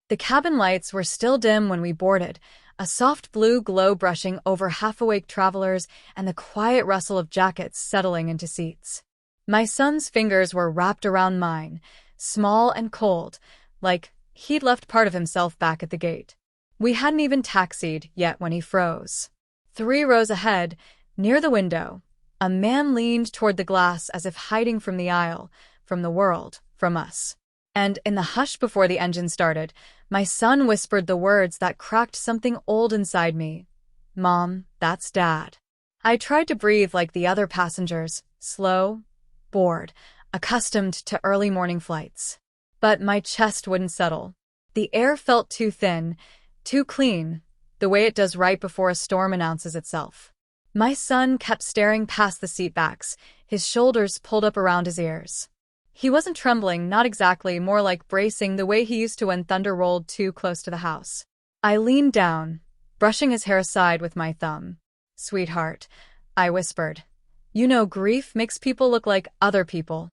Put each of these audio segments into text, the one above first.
The cabin lights were still dim when we boarded, a soft blue glow brushing over half-awake travelers and the quiet rustle of jackets settling into seats. My son's fingers were wrapped around mine, small and cold, like he'd left part of himself back at the gate. We hadn't even taxied yet when he froze. 3 rows ahead, near the window, a man leaned toward the glass as if hiding from the aisle, from the world, from us. And in the hush before the engine started, my son whispered the words that cracked something old inside me. "Mom, that's Dad." I tried to breathe like the other passengers, slow, bored, accustomed to early morning flights. But my chest wouldn't settle. The air felt too thin, too clean, the way it does right before a storm announces itself. My son kept staring past the seatbacks, his shoulders pulled up around his ears. He wasn't trembling, not exactly, more like bracing the way he used to when thunder rolled too close to the house. I leaned down, brushing his hair aside with my thumb. "Sweetheart," I whispered. "You know grief makes people look like other people."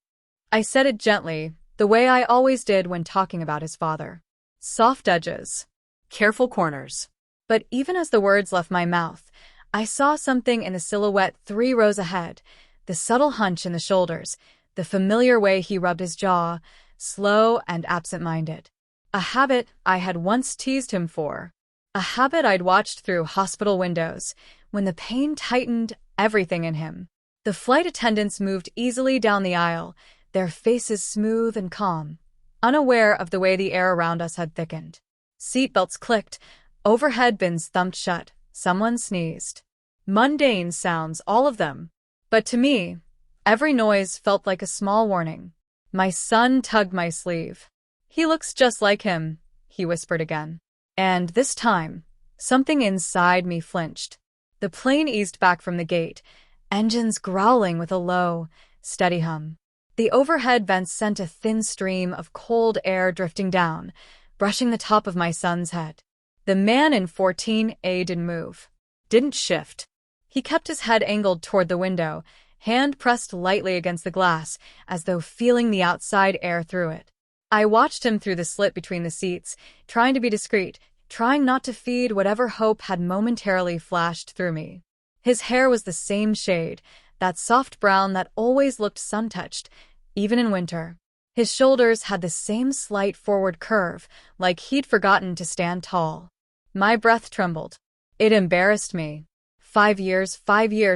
I said it gently, the way I always did when talking about his father. Soft edges, careful corners. But even as the words left my mouth, I saw something in the silhouette 3 rows ahead, the subtle hunch in the shoulders, the familiar way he rubbed his jaw, slow and absent-minded. A habit I had once teased him for. A habit I'd watched through hospital windows, when the pain tightened everything in him. The flight attendants moved easily down the aisle, their faces smooth and calm, unaware of the way the air around us had thickened. Seatbelts clicked, overhead bins thumped shut, someone sneezed. Mundane sounds, all of them. But to me, every noise felt like a small warning. My son tugged my sleeve. "He looks just like him," he whispered again. And this time, something inside me flinched. The plane eased back from the gate, engines growling with a low, steady hum. The overhead vents sent a thin stream of cold air drifting down, brushing the top of my son's head. The man in 14A didn't move, didn't shift. He kept his head angled toward the window, hand pressed lightly against the glass, as though feeling the outside air through it. I watched him through the slit between the seats, trying to be discreet, trying not to feed whatever hope had momentarily flashed through me. His hair was the same shade, that soft brown that always looked sun-touched, even in winter. His shoulders had the same slight forward curve, like he'd forgotten to stand tall. My breath trembled. It embarrassed me. 5 years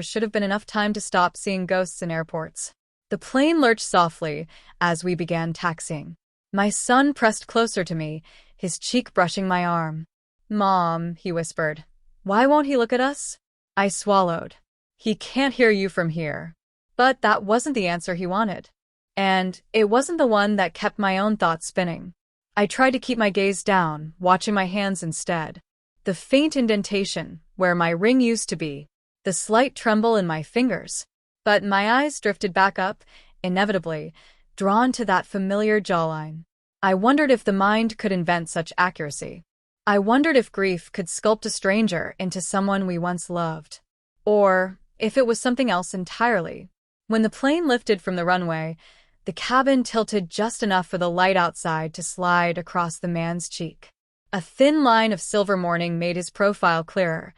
should have been enough time to stop seeing ghosts in airports. The plane lurched softly as we began taxiing. My son pressed closer to me, his cheek brushing my arm. "Mom," he whispered. "Why won't he look at us?" I swallowed. "He can't hear you from here." But that wasn't the answer he wanted. And it wasn't the one that kept my own thoughts spinning. I tried to keep my gaze down, watching my hands instead. The faint indentation, where my ring used to be, the slight tremble in my fingers. But my eyes drifted back up, inevitably, drawn to that familiar jawline. I wondered if the mind could invent such accuracy. I wondered if grief could sculpt a stranger into someone we once loved. Or if it was something else entirely. When the plane lifted from the runway, the cabin tilted just enough for the light outside to slide across the man's cheek. A thin line of silver morning made his profile clearer,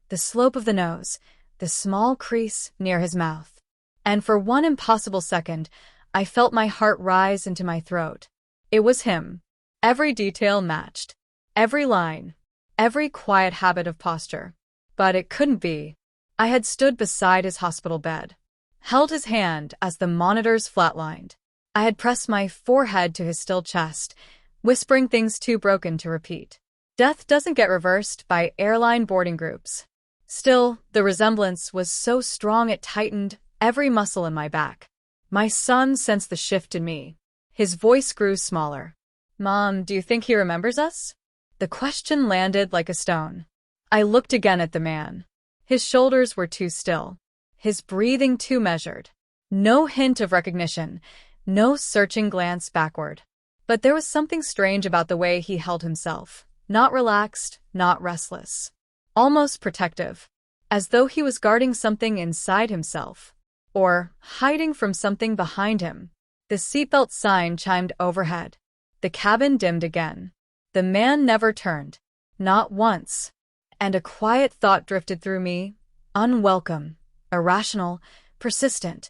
the slope of the nose, the small crease near his mouth. And for one impossible second, I felt my heart rise into my throat. It was him. Every detail matched. Every line. Every quiet habit of posture. But it couldn't be. I had stood beside his hospital bed, held his hand as the monitors flatlined. I had pressed my forehead to his still chest, whispering things too broken to repeat. Death doesn't get reversed by airline boarding groups. Still, the resemblance was so strong it tightened every muscle in my back. My son sensed the shift in me. His voice grew smaller. "Mom, do you think he remembers us?" The question landed like a stone. I looked again at the man. His shoulders were too still, his breathing too measured. No hint of recognition, no searching glance backward. But there was something strange about the way he held himself. Not relaxed, not restless. Almost protective. As though he was guarding something inside himself. Or hiding from something behind him. The seatbelt sign chimed overhead. The cabin dimmed again. The man never turned. Not once. And a quiet thought drifted through me. Unwelcome, irrational, persistent.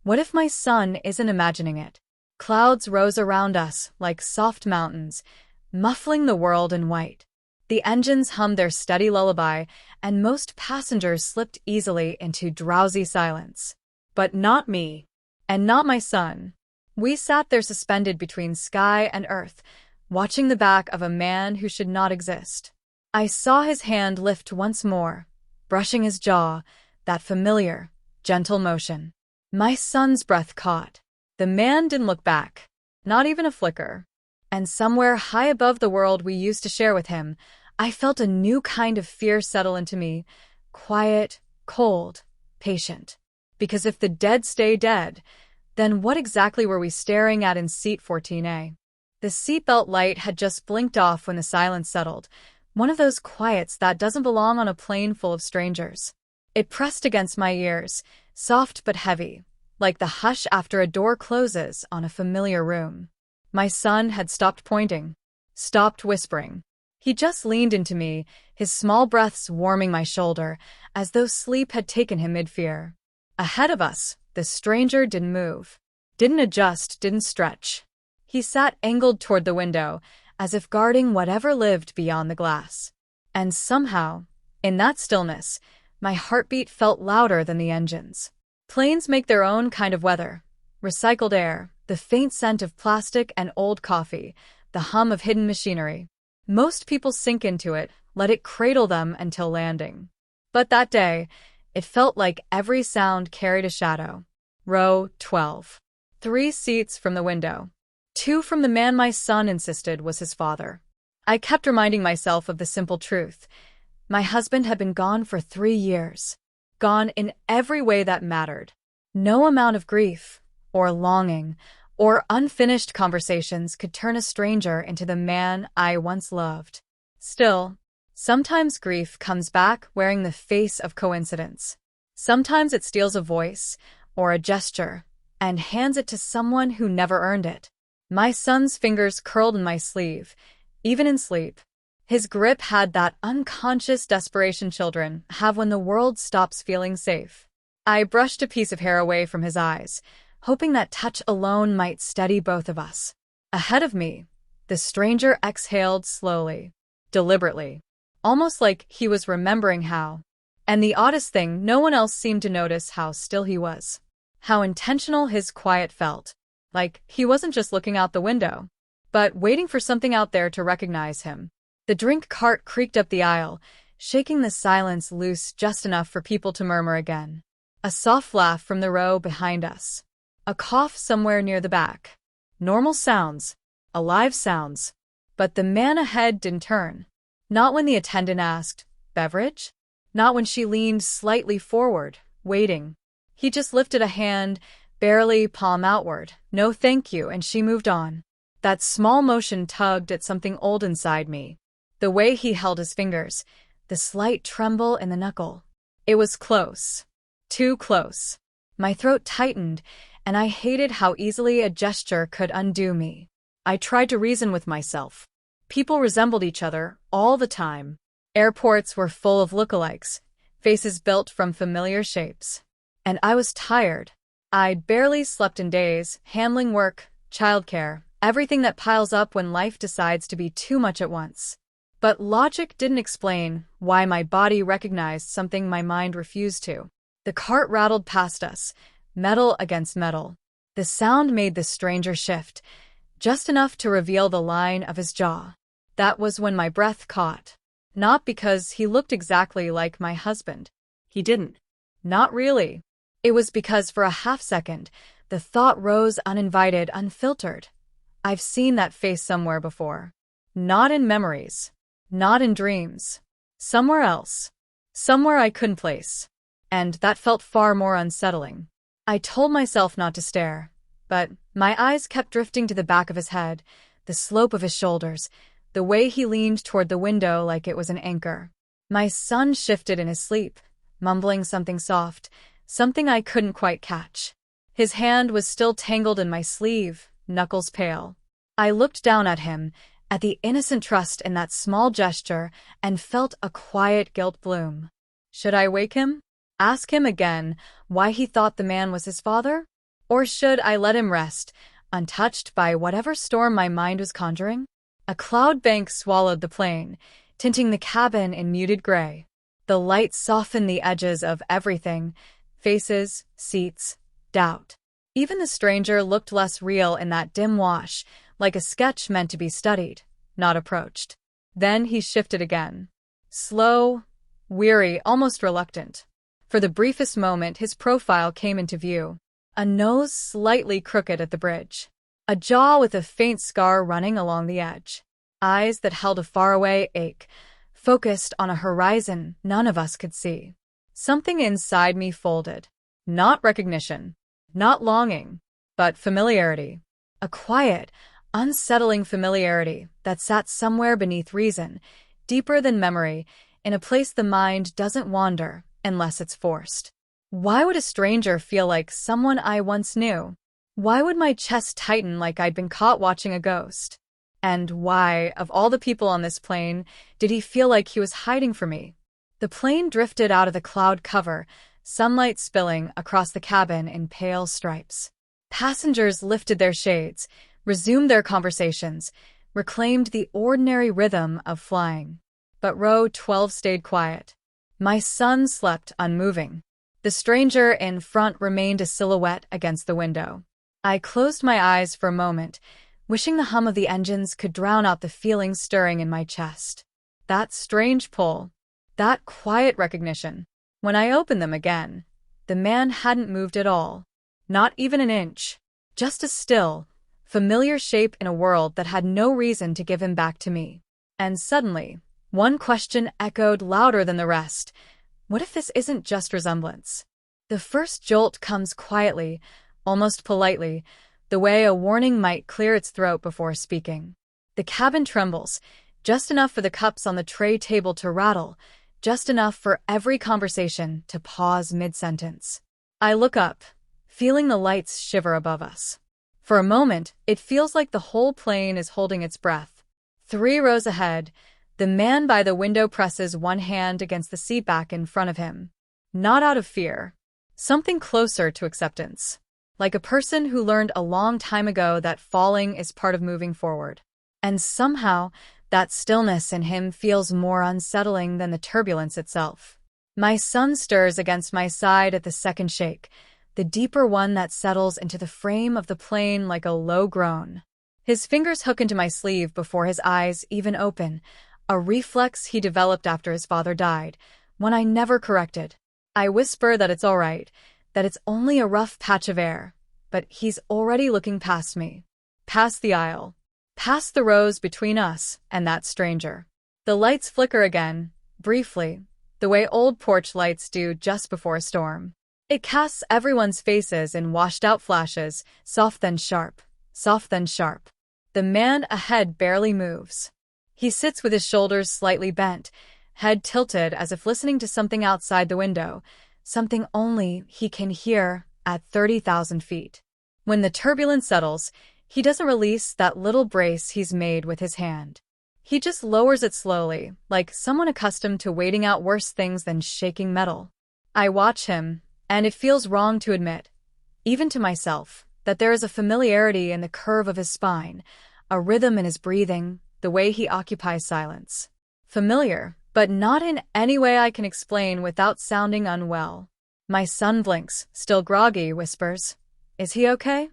What if my son isn't imagining it? Clouds rose around us like soft mountains, muffling the world in white. The engines hummed their steady lullaby, and most passengers slipped easily into drowsy silence. But not me. And not my son. We sat there suspended between sky and earth, watching the back of a man who should not exist. I saw his hand lift once more, brushing his jaw, that familiar, gentle motion. My son's breath caught. The man didn't look back, not even a flicker. And somewhere high above the world we used to share with him, I felt a new kind of fear settle into me, quiet, cold, patient. Because if the dead stay dead, then what exactly were we staring at in seat 14A? The seatbelt light had just blinked off when the silence settled, one of those quiets that doesn't belong on a plane full of strangers. It pressed against my ears, soft but heavy, like the hush after a door closes on a familiar room. My son had stopped pointing, stopped whispering. He just leaned into me, his small breaths warming my shoulder, as though sleep had taken him mid-fear. Ahead of us, the stranger didn't move, didn't adjust, didn't stretch. He sat angled toward the window, as if guarding whatever lived beyond the glass. And somehow, in that stillness, my heartbeat felt louder than the engines. Planes make their own kind of weather. Recycled air, the faint scent of plastic and old coffee, the hum of hidden machinery. Most people sink into it, let it cradle them until landing. But that day, it felt like every sound carried a shadow. Row 12. 3 seats from the window. 2 from the man my son insisted was his father. I kept reminding myself of the simple truth. My husband had been gone for 3 years. Gone in every way that mattered. No amount of grief, or longing, or unfinished conversations could turn a stranger into the man I once loved. Still, sometimes grief comes back wearing the face of coincidence. Sometimes it steals a voice, or a gesture, and hands it to someone who never earned it. My son's fingers curled in my sleeve, even in sleep. His grip had that unconscious desperation children have when the world stops feeling safe. I brushed a piece of hair away from his eyes, hoping that touch alone might steady both of us. Ahead of me, the stranger exhaled slowly, deliberately, almost like he was remembering how. And the oddest thing, no one else seemed to notice how still he was. How intentional his quiet felt. Like he wasn't just looking out the window, but waiting for something out there to recognize him. The drink cart creaked up the aisle, shaking the silence loose just enough for people to murmur again. A soft laugh from the row behind us. A cough somewhere near the back. Normal sounds. Alive sounds. But the man ahead didn't turn. Not when the attendant asked, "Beverage?" Not when she leaned slightly forward, waiting. He just lifted a hand, barely palm outward. "No thank you," and she moved on. That small motion tugged at something old inside me. The way he held his fingers, the slight tremble in the knuckle. It was close. Too close. My throat tightened, and I hated how easily a gesture could undo me. I tried to reason with myself. People resembled each other all the time. Airports were full of lookalikes, faces built from familiar shapes. And I was tired. I'd barely slept in days, handling work, childcare, everything that piles up when life decides to be too much at once. But logic didn't explain why my body recognized something my mind refused to. The cart rattled past us, metal against metal. The sound made the stranger shift, just enough to reveal the line of his jaw. That was when my breath caught. Not because he looked exactly like my husband. He didn't. Not really. It was because for a half second, the thought rose uninvited, unfiltered. I've seen that face somewhere before. Not in memories. Not in dreams. Somewhere else. Somewhere I couldn't place. And that felt far more unsettling. I told myself not to stare, but my eyes kept drifting to the back of his head, the slope of his shoulders, the way he leaned toward the window like it was an anchor. My son shifted in his sleep, mumbling something soft, something I couldn't quite catch. His hand was still tangled in my sleeve, knuckles pale. I looked down at him, at the innocent trust in that small gesture, and felt a quiet guilt bloom. Should I wake him? Ask him again why he thought the man was his father? Or should I let him rest, untouched by whatever storm my mind was conjuring? A cloud bank swallowed the plain, tinting the cabin in muted gray. The light softened the edges of everything: faces, seats, doubt. Even the stranger looked less real in that dim wash, like a sketch meant to be studied, not approached. Then he shifted again. Slow, weary, almost reluctant. For the briefest moment, his profile came into view. A nose slightly crooked at the bridge. A jaw with a faint scar running along the edge. Eyes that held a faraway ache, focused on a horizon none of us could see. Something inside me folded. Not recognition, not longing, but familiarity. A quiet, unsettling familiarity that sat somewhere beneath reason, deeper than memory, in a place the mind doesn't wander unless it's forced. Why would a stranger feel like someone I once knew? Why would my chest tighten like I'd been caught watching a ghost? And why, of all the people on this plane, did he feel like he was hiding from me? The plane drifted out of the cloud cover, sunlight spilling across the cabin in pale stripes. Passengers lifted their shades, resumed their conversations, reclaimed the ordinary rhythm of flying. But row 12 stayed quiet. My son slept unmoving. The stranger in front remained a silhouette against the window. I closed my eyes for a moment, wishing the hum of the engines could drown out the feelings stirring in my chest. That strange pull, that quiet recognition. When I opened them again, the man hadn't moved at all. Not even an inch. Just a still, familiar shape in a world that had no reason to give him back to me. And suddenly, one question echoed louder than the rest. What if this isn't just resemblance? The first jolt comes quietly, almost politely, the way a warning might clear its throat before speaking. The cabin trembles, just enough for the cups on the tray table to rattle, just enough for every conversation to pause mid-sentence. I look up, feeling the lights shiver above us. For a moment, it feels like the whole plane is holding its breath. 3 rows ahead, the man by the window presses one hand against the seatback in front of him. Not out of fear. Something closer to acceptance. Like a person who learned a long time ago that falling is part of moving forward. And somehow, that stillness in him feels more unsettling than the turbulence itself. My son stirs against my side at the second shake, the deeper one that settles into the frame of the plane like a low groan. His fingers hook into my sleeve before his eyes even open, a reflex he developed after his father died, one I never corrected. I whisper that it's all right, that it's only a rough patch of air, but he's already looking past me. Past the aisle. Past the rows between us and that stranger. The lights flicker again, briefly, the way old porch lights do just before a storm. It casts everyone's faces in washed-out flashes, soft then sharp, soft then sharp. The man ahead barely moves. He sits with his shoulders slightly bent, head tilted as if listening to something outside the window, something only he can hear at 30,000 feet. When the turbulence settles, he doesn't release that little brace he's made with his hand. He just lowers it slowly, like someone accustomed to waiting out worse things than shaking metal. I watch him, and it feels wrong to admit, even to myself, that there is a familiarity in the curve of his spine, a rhythm in his breathing, the way he occupies silence. Familiar, but not in any way I can explain without sounding unwell. My son blinks, still groggy, whispers, "Is he okay?"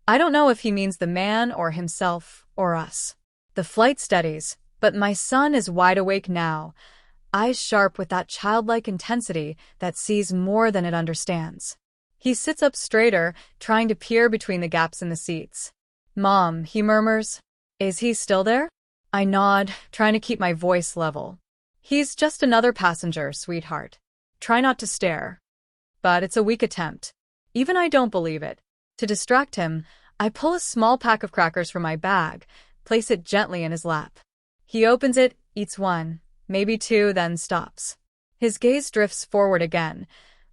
I don't know if he means the man or himself or us. The flight steadies, but my son is wide awake now, eyes sharp with that childlike intensity that sees more than it understands. He sits up straighter, trying to peer between the gaps in the seats. "Mom," he murmurs. "Is he still there?" I nod, trying to keep my voice level. "He's just another passenger, sweetheart. Try not to stare." But it's a weak attempt. Even I don't believe it. To distract him, I pull a small pack of crackers from my bag, place it gently in his lap. He opens it, eats one, maybe 2, then stops. His gaze drifts forward again,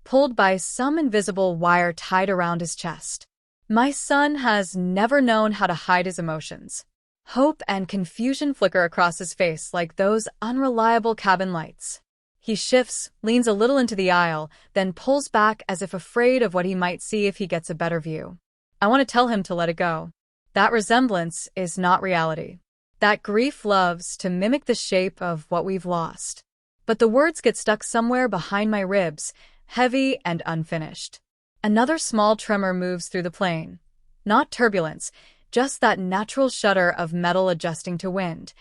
pulled by some invisible wire tied around his chest. My son has never known how to hide his emotions. Hope and confusion flicker across his face like those unreliable cabin lights. He shifts, leans a little into the aisle, then pulls back as if afraid of what he might see if he gets a better view. I want to tell him to let it go. That resemblance is not reality. That grief loves to mimic the shape of what we've lost. But the words get stuck somewhere behind my ribs, heavy and unfinished. Another small tremor moves through the plane. Not turbulence, just that natural shudder of metal adjusting to wind.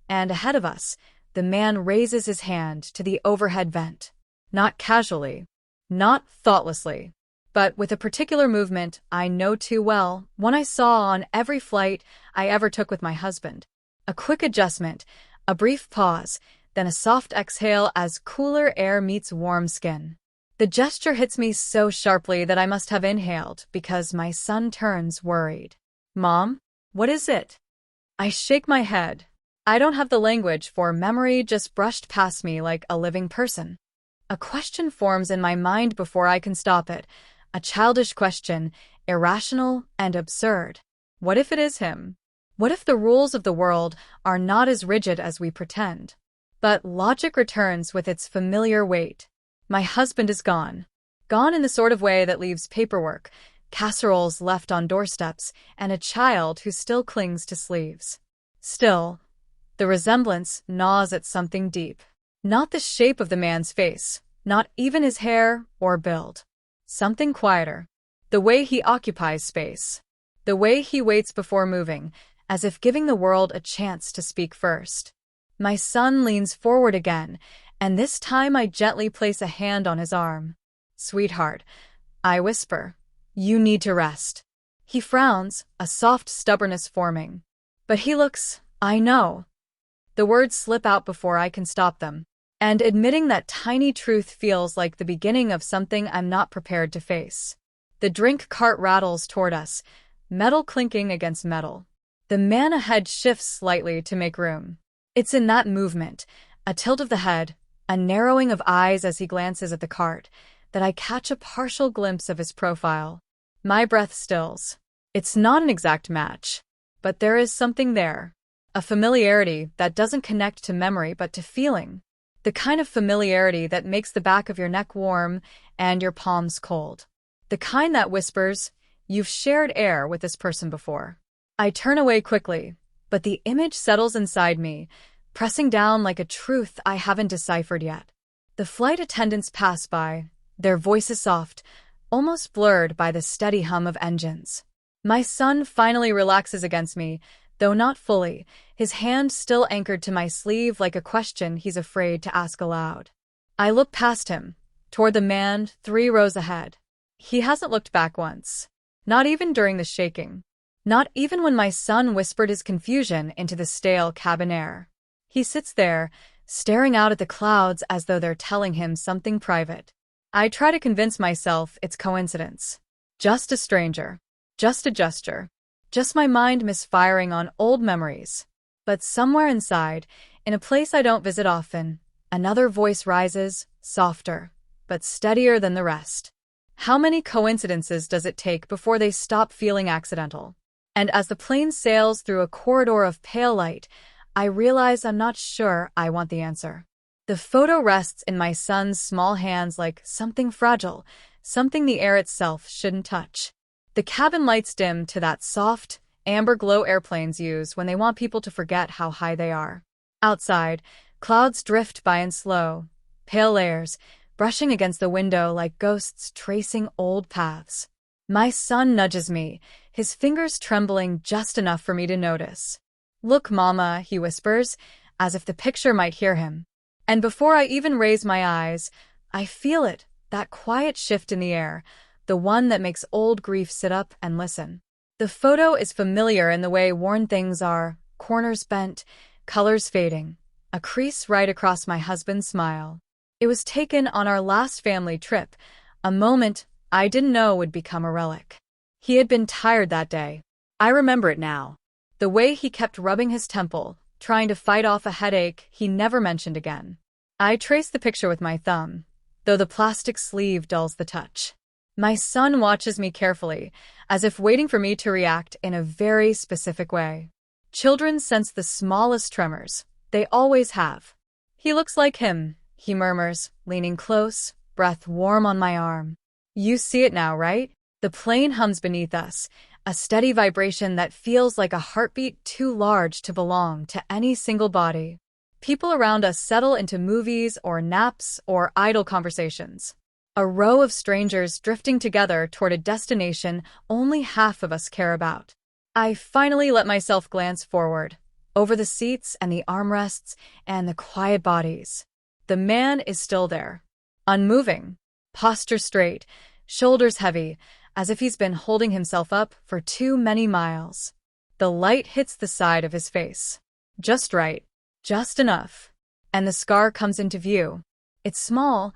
And ahead of us, the man raises his hand to the overhead vent. Not casually, not thoughtlessly, but with a particular movement I know too well, one I saw on every flight I ever took with my husband. A quick adjustment, a brief pause, then a soft exhale as cooler air meets warm skin. The gesture hits me so sharply that I must have inhaled because my son turns worried. Mom, what is it? I shake my head. I don't have the language, for memory just brushed past me like a living person. A question forms in my mind before I can stop it. A childish question, irrational and absurd. What if it is him? What if the rules of the world are not as rigid as we pretend? But logic returns with its familiar weight. My husband is gone. Gone in the sort of way that leaves paperwork, casseroles left on doorsteps, and a child who still clings to sleeves. Still, the resemblance gnaws at something deep. Not the shape of the man's face, not even his hair or build. Something quieter. The way he occupies space. The way he waits before moving, as if giving the world a chance to speak first. My son leans forward again, and this time I gently place a hand on his arm. Sweetheart, I whisper, you need to rest. He frowns, a soft stubbornness forming. But he looks, I know. The words slip out before I can stop them, and admitting that tiny truth feels like the beginning of something I'm not prepared to face. The drink cart rattles toward us, metal clinking against metal. The man ahead shifts slightly to make room. It's in that movement, a tilt of the head, a narrowing of eyes as he glances at the cart, that I catch a partial glimpse of his profile. My breath stills. It's not an exact match, but there is something there. A familiarity that doesn't connect to memory but to feeling. The kind of familiarity that makes the back of your neck warm and your palms cold. The kind that whispers, you've shared air with this person before. I turn away quickly, but the image settles inside me, pressing down like a truth I haven't deciphered yet. The flight attendants pass by, their voices soft, almost blurred by the steady hum of engines. My son finally relaxes against me, though not fully, his hand still anchored to my sleeve like a question he's afraid to ask aloud. I look past him, toward the man 3 rows ahead. He hasn't looked back once. Not even during the shaking. Not even when my son whispered his confusion into the stale cabin air. He sits there, staring out at the clouds as though they're telling him something private. I try to convince myself it's coincidence. Just a stranger. Just a gesture. Just my mind misfiring on old memories. But somewhere inside, in a place I don't visit often, another voice rises, softer, but steadier than the rest. How many coincidences does it take before they stop feeling accidental? And as the plane sails through a corridor of pale light, I realize I'm not sure I want the answer. The photo rests in my son's small hands like something fragile, something the air itself shouldn't touch. The cabin lights dim to that soft, amber glow airplanes use when they want people to forget how high they are. Outside, clouds drift by in slow, pale layers, brushing against the window like ghosts tracing old paths. My son nudges me, his fingers trembling just enough for me to notice. Look, Mama, he whispers, as if the picture might hear him. And before I even raise my eyes, I feel it, that quiet shift in the air, the one that makes old grief sit up and listen. The photo is familiar in the way worn things are, corners bent, colors fading, a crease right across my husband's smile. It was taken on our last family trip, a moment I didn't know would become a relic. He had been tired that day. I remember it now. The way he kept rubbing his temple, trying to fight off a headache he never mentioned again. I trace the picture with my thumb, though the plastic sleeve dulls the touch. My son watches me carefully, as if waiting for me to react in a very specific way. Children sense the smallest tremors. They always have. He looks like him, he murmurs, leaning close, breath warm on my arm. You see it now, right? The plane hums beneath us, a steady vibration that feels like a heartbeat too large to belong to any single body. People around us settle into movies or naps or idle conversations. A row of strangers drifting together toward a destination only half of us care about. I finally let myself glance forward, over the seats and the armrests and the quiet bodies. The man is still there, unmoving, posture straight, shoulders heavy, as if he's been holding himself up for too many miles. The light hits the side of his face. Just right, just enough. And the scar comes into view. It's small,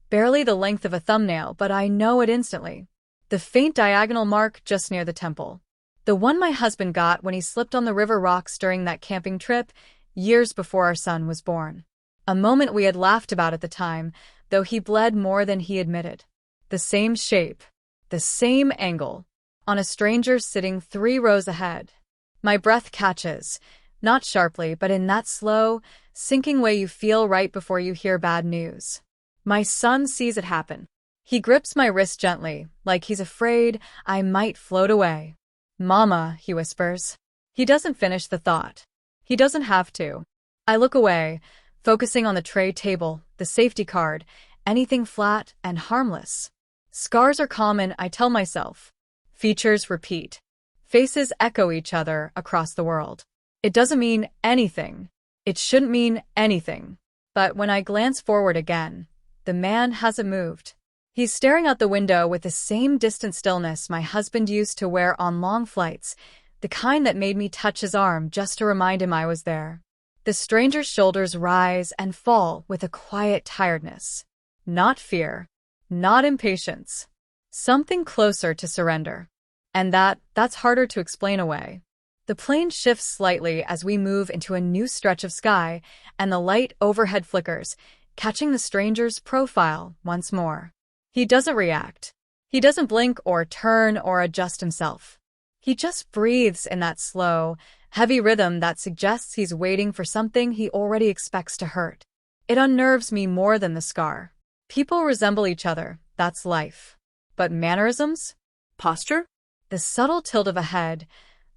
barely the length of a thumbnail, but I know it instantly. The faint diagonal mark just near the temple. The one my husband got when he slipped on the river rocks during that camping trip, years before our son was born. A moment we had laughed about at the time, though he bled more than he admitted. The same shape, the same angle, on a stranger sitting 3 rows ahead. My breath catches, not sharply, but in that slow, sinking way you feel right before you hear bad news. My son sees it happen. He grips my wrist gently, like he's afraid I might float away. "Mama," he whispers. He doesn't finish the thought. He doesn't have to. I look away, focusing on the tray table, the safety card, anything flat and harmless. Scars are common, I tell myself. Features repeat. Faces echo each other across the world. It doesn't mean anything. It shouldn't mean anything. But when I glance forward again, the man hasn't moved. He's staring out the window with the same distant stillness my husband used to wear on long flights, the kind that made me touch his arm just to remind him I was there. The stranger's shoulders rise and fall with a quiet tiredness. Not fear. Not impatience. Something closer to surrender. And that's harder to explain away. The plane shifts slightly as we move into a new stretch of sky, and the light overhead flickers, catching the stranger's profile once more. He doesn't react. He doesn't blink or turn or adjust himself. He just breathes in that slow, heavy rhythm that suggests he's waiting for something he already expects to hurt. It unnerves me more than the scar. People resemble each other, that's life. But mannerisms? Posture? The subtle tilt of a head,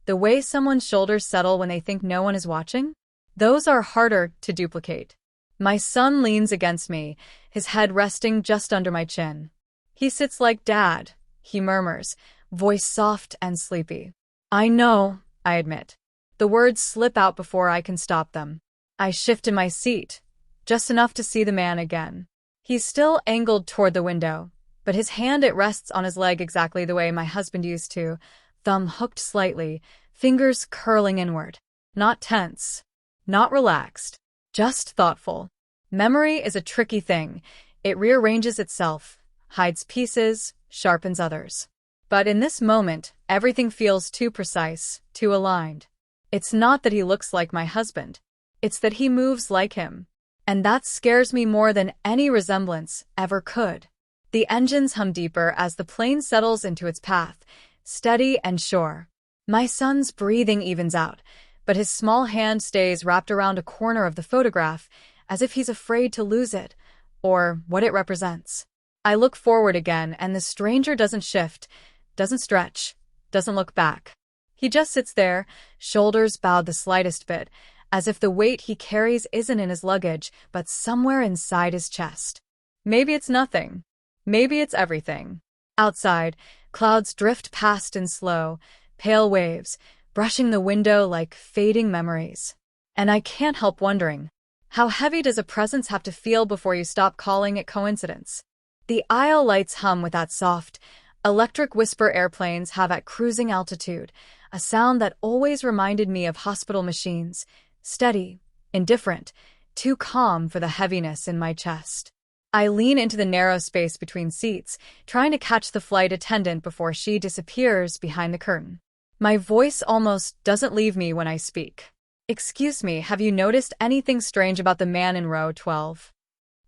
the way someone's shoulders settle when they think no one is watching? Those are harder to duplicate. My son leans against me, his head resting just under my chin. He sits like Dad, he murmurs, voice soft and sleepy. I know, I admit. The words slip out before I can stop them. I shift in my seat, just enough to see the man again. He's still angled toward the window, but his hand it rests on his leg exactly the way my husband used to, thumb hooked slightly, fingers curling inward. Not tense, not relaxed, just thoughtful. Memory is a tricky thing. It rearranges itself, hides pieces, sharpens others. But in this moment, everything feels too precise, too aligned. It's not that he looks like my husband. It's that he moves like him. And that scares me more than any resemblance ever could. The engines hum deeper as the plane settles into its path, steady and sure. My son's breathing evens out, but his small hand stays wrapped around a corner of the photograph, as if he's afraid to lose it, or what it represents. I look forward again, and the stranger doesn't shift, doesn't stretch, doesn't look back. He just sits there, shoulders bowed the slightest bit, as if the weight he carries isn't in his luggage, but somewhere inside his chest. Maybe it's nothing. Maybe it's everything. Outside, clouds drift past in slow, pale waves, brushing the window like fading memories. And I can't help wondering, how heavy does a presence have to feel before you stop calling it coincidence? The aisle lights hum with that soft, electric whisper airplanes have at cruising altitude, a sound that always reminded me of hospital machines, steady, indifferent, too calm for the heaviness in my chest. I lean into the narrow space between seats, trying to catch the flight attendant before she disappears behind the curtain. My voice almost doesn't leave me when I speak. "Excuse me, have you noticed anything strange about the man in row 12?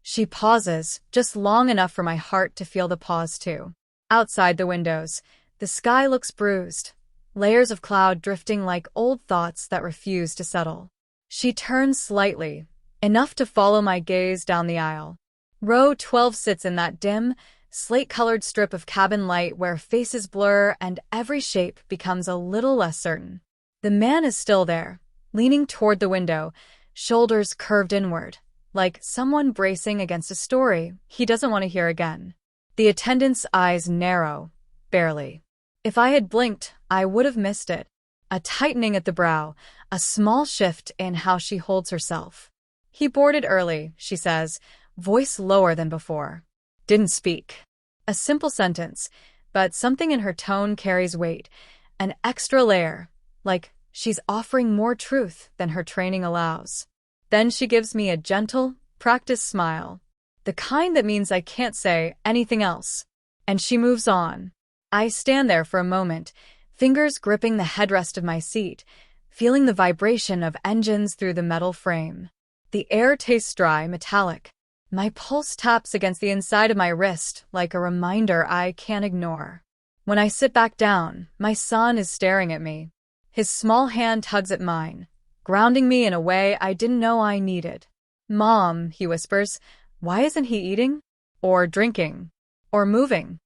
She pauses, just long enough for my heart to feel the pause too. Outside the windows, the sky looks bruised, layers of cloud drifting like old thoughts that refuse to settle. She turns slightly, enough to follow my gaze down the aisle. Row 12 sits in that dim, slate-colored strip of cabin light where faces blur and every shape becomes a little less certain. The man is still there, leaning toward the window, shoulders curved inward, like someone bracing against a story he doesn't want to hear again. The attendant's eyes narrow, barely. If I had blinked, I would have missed it. A tightening at the brow, a small shift in how she holds herself. He boarded early, she says, voice lower than before. Didn't speak. A simple sentence, but something in her tone carries weight, an extra layer, like she's offering more truth than her training allows. Then she gives me a gentle, practiced smile, the kind that means I can't say anything else. And she moves on. I stand there for a moment, fingers gripping the headrest of my seat, feeling the vibration of engines through the metal frame. The air tastes dry, metallic. My pulse taps against the inside of my wrist like a reminder I can't ignore. When I sit back down, my son is staring at me. His small hand tugs at mine, grounding me in a way I didn't know I needed. "Mom," he whispers, "why isn't he eating? Or drinking? Or moving?"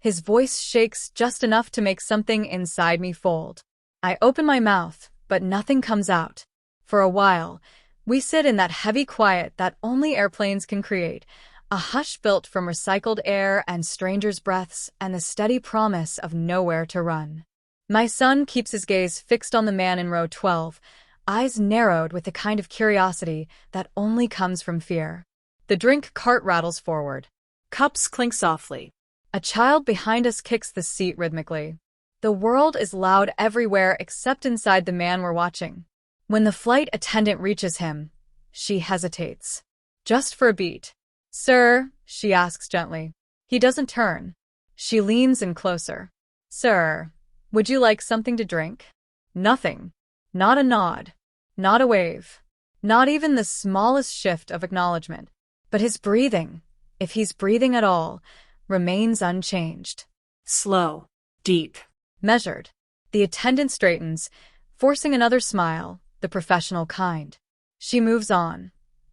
His voice shakes just enough to make something inside me fold. I open my mouth, but nothing comes out. For a while, we sit in that heavy quiet that only airplanes can create, a hush built from recycled air and strangers' breaths and the steady promise of nowhere to run. My son keeps his gaze fixed on the man in row 12, eyes narrowed with the kind of curiosity that only comes from fear. The drink cart rattles forward. Cups clink softly. A child behind us kicks the seat rhythmically. The world is loud everywhere except inside the man we're watching. When the flight attendant reaches him, she hesitates. Just for a beat. "Sir," she asks gently. He doesn't turn. She leans in closer. "Sir, would you like something to drink?" Nothing. Not a nod. Not a wave. Not even the smallest shift of acknowledgement. But his breathing, if he's breathing at all, remains unchanged. Slow. Deep. Measured. The attendant straightens, forcing another smile, the professional kind. She moves on,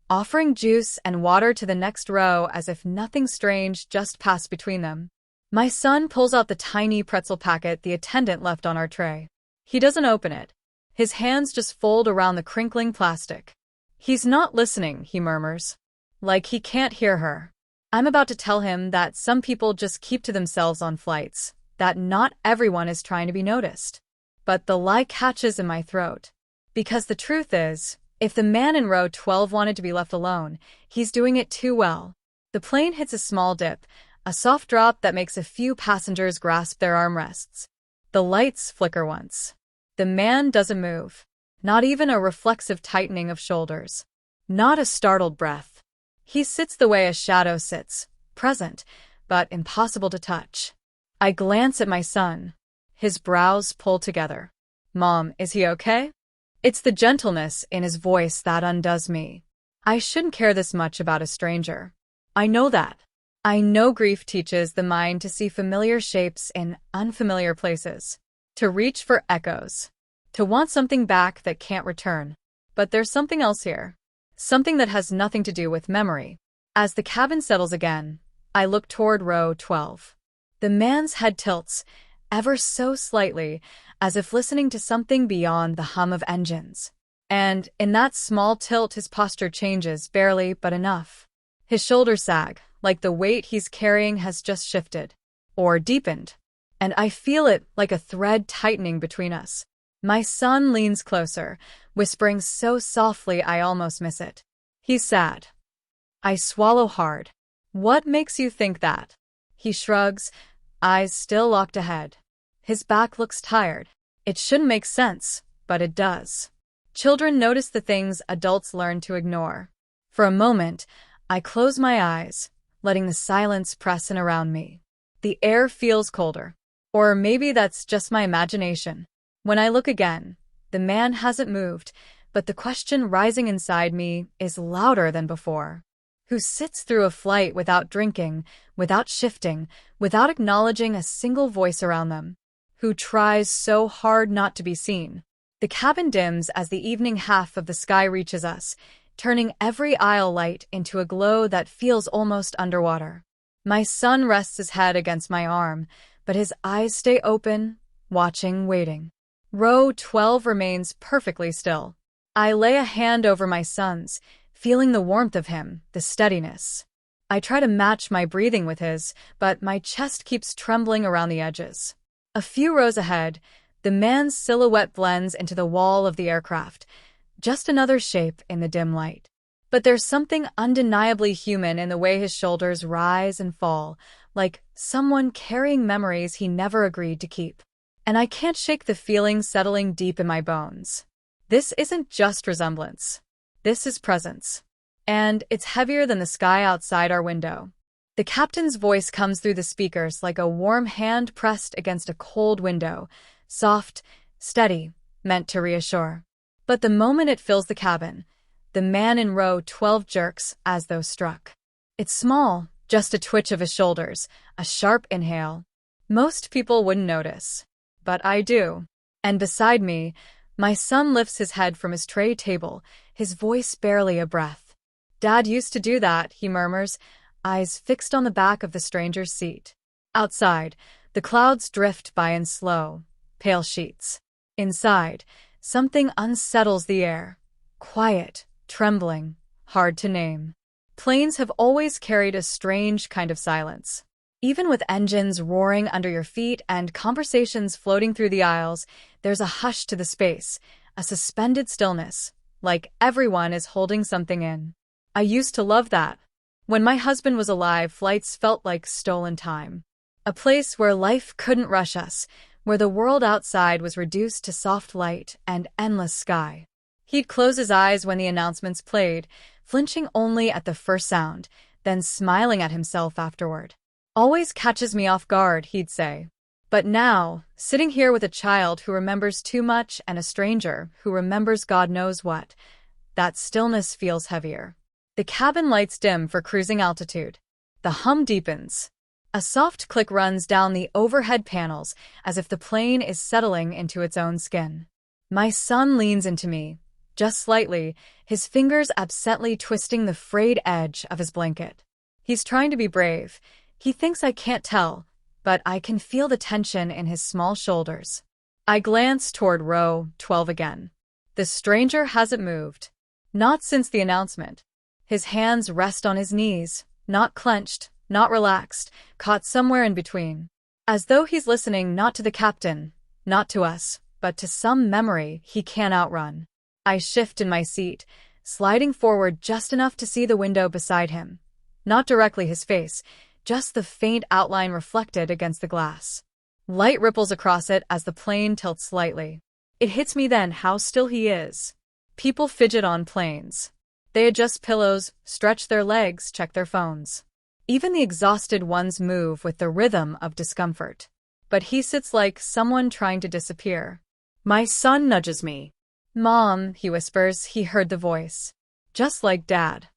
offering juice and water to the next row as if nothing strange just passed between them. My son pulls out the tiny pretzel packet the attendant left on our tray. He doesn't open it. His hands just fold around the crinkling plastic. "He's not listening," he murmurs. Like he can't hear her. I'm about to tell him that some people just keep to themselves on flights, that not everyone is trying to be noticed. But the lie catches in my throat. Because the truth is, if the man in row 12 wanted to be left alone, he's doing it too well. The plane hits a small dip, a soft drop that makes a few passengers grasp their armrests. The lights flicker once. The man doesn't move. Not even a reflexive tightening of shoulders. Not a startled breath. He sits the way a shadow sits, present, but impossible to touch. I glance at my son. His brows pull together. "Mom, is he okay?" It's the gentleness in his voice that undoes me. I shouldn't care this much about a stranger. I know that. I know grief teaches the mind to see familiar shapes in unfamiliar places, to reach for echoes, to want something back that can't return. But there's something else here. Something that has nothing to do with memory. As the cabin settles again, I look toward row 12. The man's head tilts, ever so slightly, as if listening to something beyond the hum of engines. And in that small tilt his posture changes, barely but enough. His shoulders sag, like the weight he's carrying has just shifted. Or deepened. And I feel it like a thread tightening between us. My son leans closer, whispering so softly I almost miss it. "He's sad." I swallow hard. "What makes you think that?" He shrugs, eyes still locked ahead. His back looks tired. It shouldn't make sense, but it does. Children notice the things adults learn to ignore. For a moment, I close my eyes, letting the silence press in around me. The air feels colder. Or maybe that's just my imagination. When I look again, the man hasn't moved, but the question rising inside me is louder than before. Who sits through a flight without drinking, without shifting, without acknowledging a single voice around them? who tries so hard not to be seen. The cabin dims as the evening half of the sky reaches us, turning every aisle light into a glow that feels almost underwater. My son rests his head against my arm, but his eyes stay open, watching, waiting. Row 12 remains perfectly still. I lay a hand over my son's, feeling the warmth of him, the steadiness. I try to match my breathing with his, but my chest keeps trembling around the edges. A few rows ahead, the man's silhouette blends into the wall of the aircraft, just another shape in the dim light. But there's something undeniably human in the way his shoulders rise and fall, like someone carrying memories he never agreed to keep. And I can't shake the feeling settling deep in my bones. This isn't just resemblance. This is presence. And it's heavier than the sky outside our window. The captain's voice comes through the speakers like a warm hand pressed against a cold window, soft, steady, meant to reassure. But the moment it fills the cabin, the man in row 12 jerks as though struck. It's small, just a twitch of his shoulders, a sharp inhale. Most people wouldn't notice. But I do. And beside me, my son lifts his head from his tray table, his voice barely a breath. "Dad used to do that," he murmurs, eyes fixed on the back of the stranger's seat. Outside, the clouds drift by in slow, pale sheets. Inside, something unsettles the air. Quiet, trembling, hard to name. Planes have always carried a strange kind of silence. Even with engines roaring under your feet and conversations floating through the aisles, there's a hush to the space, a suspended stillness, like everyone is holding something in. I used to love that. When my husband was alive, flights felt like stolen time. A place where life couldn't rush us, where the world outside was reduced to soft light and endless sky. He'd close his eyes when the announcements played, flinching only at the first sound, then smiling at himself afterward. "Always catches me off guard," he'd say. But now, sitting here with a child who remembers too much and a stranger who remembers God knows what, that stillness feels heavier. The cabin lights dim for cruising altitude. The hum deepens. A soft click runs down the overhead panels as if the plane is settling into its own skin. My son leans into me, just slightly, his fingers absently twisting the frayed edge of his blanket. He's trying to be brave. He thinks I can't tell, but I can feel the tension in his small shoulders. I glance toward row 12 again. The stranger hasn't moved. Not since the announcement. His hands rest on his knees, not clenched, not relaxed, caught somewhere in between. As though he's listening not to the captain, not to us, but to some memory he can't outrun. I shift in my seat, sliding forward just enough to see the window beside him. Not directly his face, just the faint outline reflected against the glass. Light ripples across it as the plane tilts slightly. It hits me then how still he is. People fidget on planes. They adjust pillows, stretch their legs, check their phones. Even the exhausted ones move with the rhythm of discomfort. But he sits like someone trying to disappear. My son nudges me. "Mom," he whispers, he heard the voice. Just like Dad.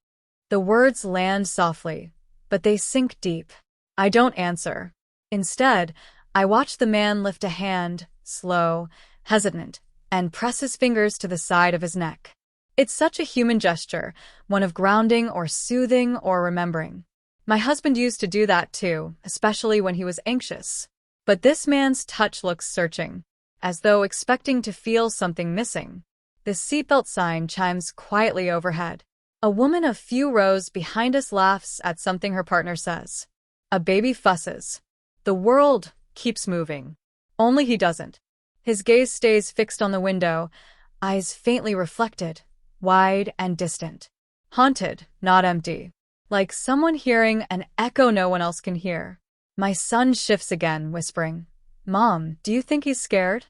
The words land softly, but they sink deep. I don't answer. Instead, I watch the man lift a hand, slow, hesitant, and press his fingers to the side of his neck. It's such a human gesture, one of grounding or soothing or remembering. My husband used to do that too, especially when he was anxious. But this man's touch looks searching, as though expecting to feel something missing. The seatbelt sign chimes quietly overhead. A woman a few rows behind us laughs at something her partner says. A baby fusses. The world keeps moving. Only he doesn't. His gaze stays fixed on the window, eyes faintly reflected, wide and distant. Haunted, not empty. Like someone hearing an echo no one else can hear. My son shifts again, whispering, "Mom, do you think he's scared?"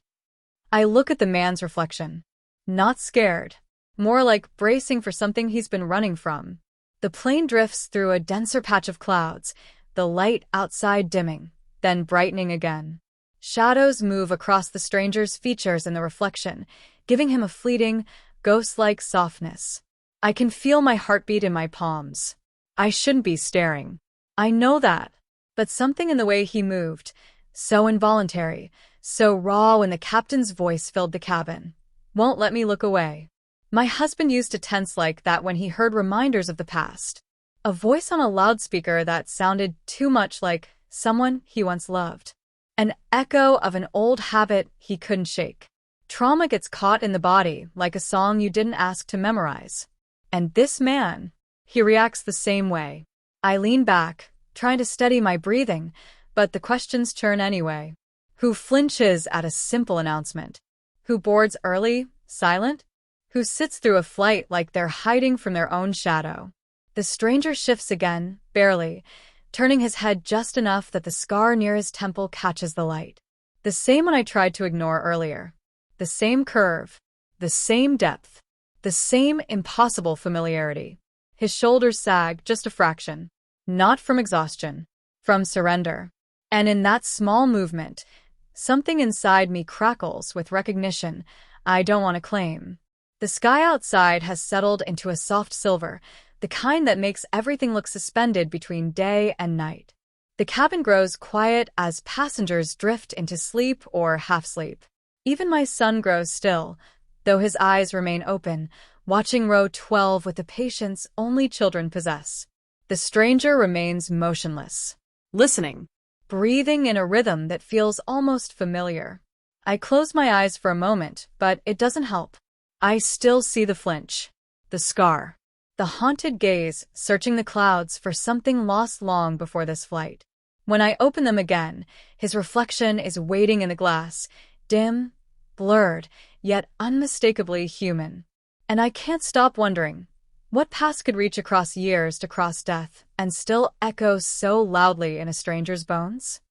I look at the man's reflection. Not scared. More like bracing for something he's been running from. The plane drifts through a denser patch of clouds, the light outside dimming, then brightening again. Shadows move across the stranger's features in the reflection, giving him a fleeting, ghost-like softness. I can feel my heartbeat in my palms. I shouldn't be staring. I know that. But something in the way he moved, so involuntary, so raw when the captain's voice filled the cabin. Won't let me look away. My husband used to tense like that when he heard reminders of the past. A voice on a loudspeaker that sounded too much like someone he once loved. An echo of an old habit he couldn't shake. Trauma gets caught in the body like a song you didn't ask to memorize. And this man, he reacts the same way. I lean back, trying to steady my breathing, but the questions churn anyway. Who flinches at a simple announcement? Who boards early, silent? Who sits through a flight like they're hiding from their own shadow? The stranger shifts again, barely, turning his head just enough that the scar near his temple catches the light. The same one I tried to ignore earlier. The same curve, the same depth, the same impossible familiarity. His shoulders sag just a fraction, not from exhaustion, from surrender. And in that small movement, something inside me crackles with recognition I don't want to claim. The sky outside has settled into a soft silver, the kind that makes everything look suspended between day and night. The cabin grows quiet as passengers drift into sleep or half-sleep. Even my son grows still, though his eyes remain open, watching row 12 with the patience only children possess. The stranger remains motionless, listening, breathing in a rhythm that feels almost familiar. I close my eyes for a moment, but it doesn't help. I still see the flinch, the scar, the haunted gaze searching the clouds for something lost long before this flight. When I open them again, his reflection is waiting in the glass, dim, blurred, yet unmistakably human. And I can't stop wondering, what past could reach across years to cross death and still echo so loudly in a stranger's bones?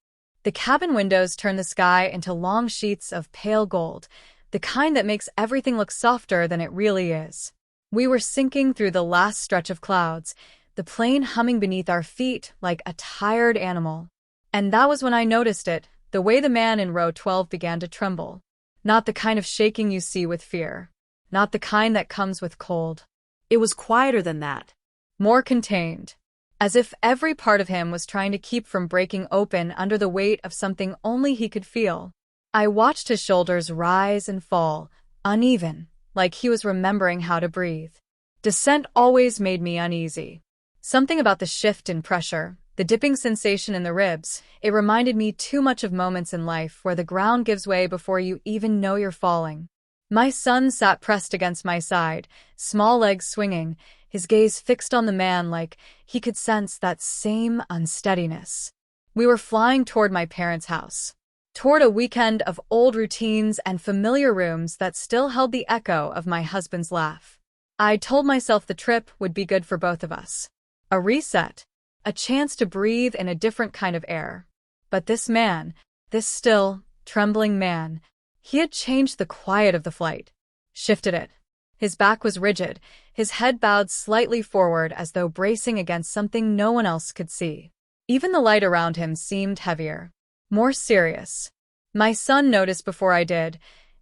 The cabin windows turn the sky into long sheets of pale gold, the kind that makes everything look softer than it really is. We were sinking through the last stretch of clouds, the plane humming beneath our feet like a tired animal. And that was when I noticed it, the way the man in row 12 began to tremble. Not the kind of shaking you see with fear. Not the kind that comes with cold. It was quieter than that. More contained. As if every part of him was trying to keep from breaking open under the weight of something only he could feel. I watched his shoulders rise and fall, uneven, like he was remembering how to breathe. Descent always made me uneasy. Something about the shift in pressure, the dipping sensation in the ribs, it reminded me too much of moments in life where the ground gives way before you even know you're falling. My son sat pressed against my side, small legs swinging, his gaze fixed on the man like he could sense that same unsteadiness. We were flying toward my parents' house, toward a weekend of old routines and familiar rooms that still held the echo of my husband's laugh. I told myself the trip would be good for both of us. A reset, a chance to breathe in a different kind of air. But this man, this still, trembling man, he had changed the quiet of the flight, shifted it. His back was rigid, his head bowed slightly forward as though bracing against something no one else could see. Even the light around him seemed heavier, more serious. My son noticed before I did.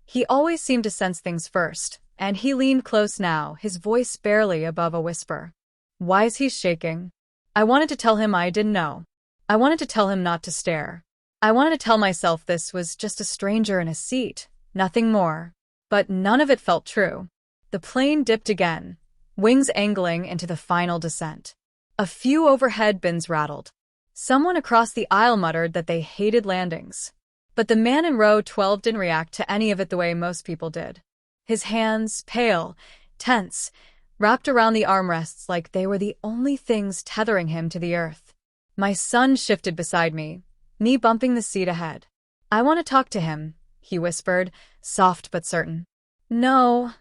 He always seemed to sense things first, and he leaned close now, his voice barely above a whisper. Why's he shaking? I wanted to tell him I didn't know. I wanted to tell him not to stare. I wanted to tell myself this was just a stranger in a seat, nothing more. But none of it felt true. The plane dipped again, wings angling into the final descent. A few overhead bins rattled. Someone across the aisle muttered that they hated landings. But the man in row 12 didn't react to any of it the way most people did. His hands, pale, tense, wrapped around the armrests like they were the only things tethering him to the earth. My son shifted beside me, knee bumping the seat ahead. I want to talk to him, he whispered, soft but certain. No,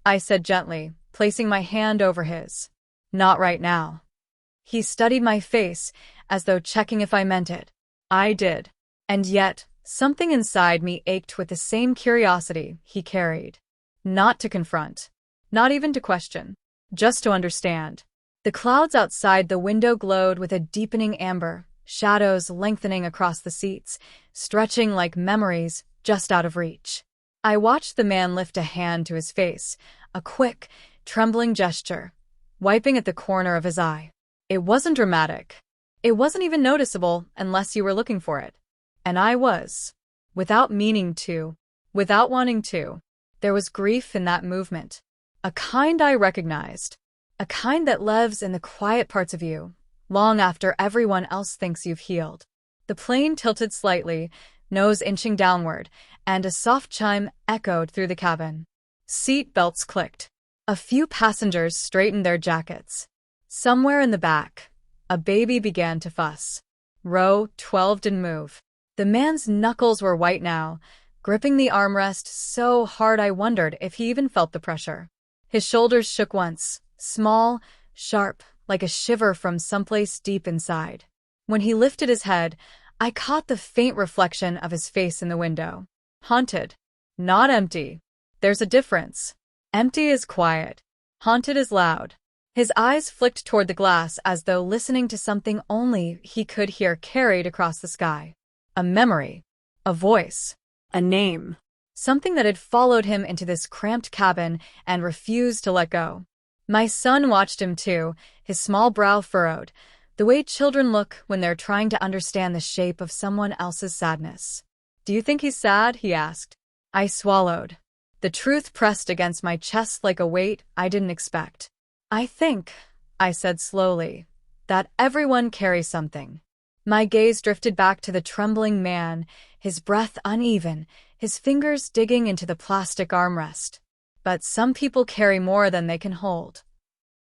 I said gently, placing my hand over his. Not right now. He studied my face, as though checking if I meant it. I did. And yet, something inside me ached with the same curiosity he carried. Not to confront. Not even to question. Just to understand. The clouds outside the window glowed with a deepening amber, shadows lengthening across the seats, stretching like memories just out of reach. I watched the man lift a hand to his face, a quick, trembling gesture, wiping at the corner of his eye. It wasn't dramatic. It wasn't even noticeable unless you were looking for it. And I was. without meaning to, without wanting to. There was grief in that movement. A kind I recognized. A kind that lives in the quiet parts of you, long after everyone else thinks you've healed. The plane tilted slightly, nose inching downward, and a soft chime echoed through the cabin. Seat belts clicked. A few passengers straightened their jackets. Somewhere in the back, a baby began to fuss. Row 12 didn't move. The man's knuckles were white now, gripping the armrest so hard I wondered if he even felt the pressure. His shoulders shook once, small, sharp, like a shiver from someplace deep inside. When he lifted his head, I caught the faint reflection of his face in the window. Haunted, not empty. There's a difference. Empty is quiet. Haunted is loud. His eyes flicked toward the glass as though listening to something only he could hear carried across the sky. A memory. A voice. A name. Something that had followed him into this cramped cabin and refused to let go. My son watched him too, his small brow furrowed, the way children look when they're trying to understand the shape of someone else's sadness. "Do you think he's sad?" he asked. I swallowed. The truth pressed against my chest like a weight I didn't expect. "I think," I said slowly, "that everyone carries something." My gaze drifted back to the trembling man, his breath uneven, his fingers digging into the plastic armrest. But some people carry more than they can hold.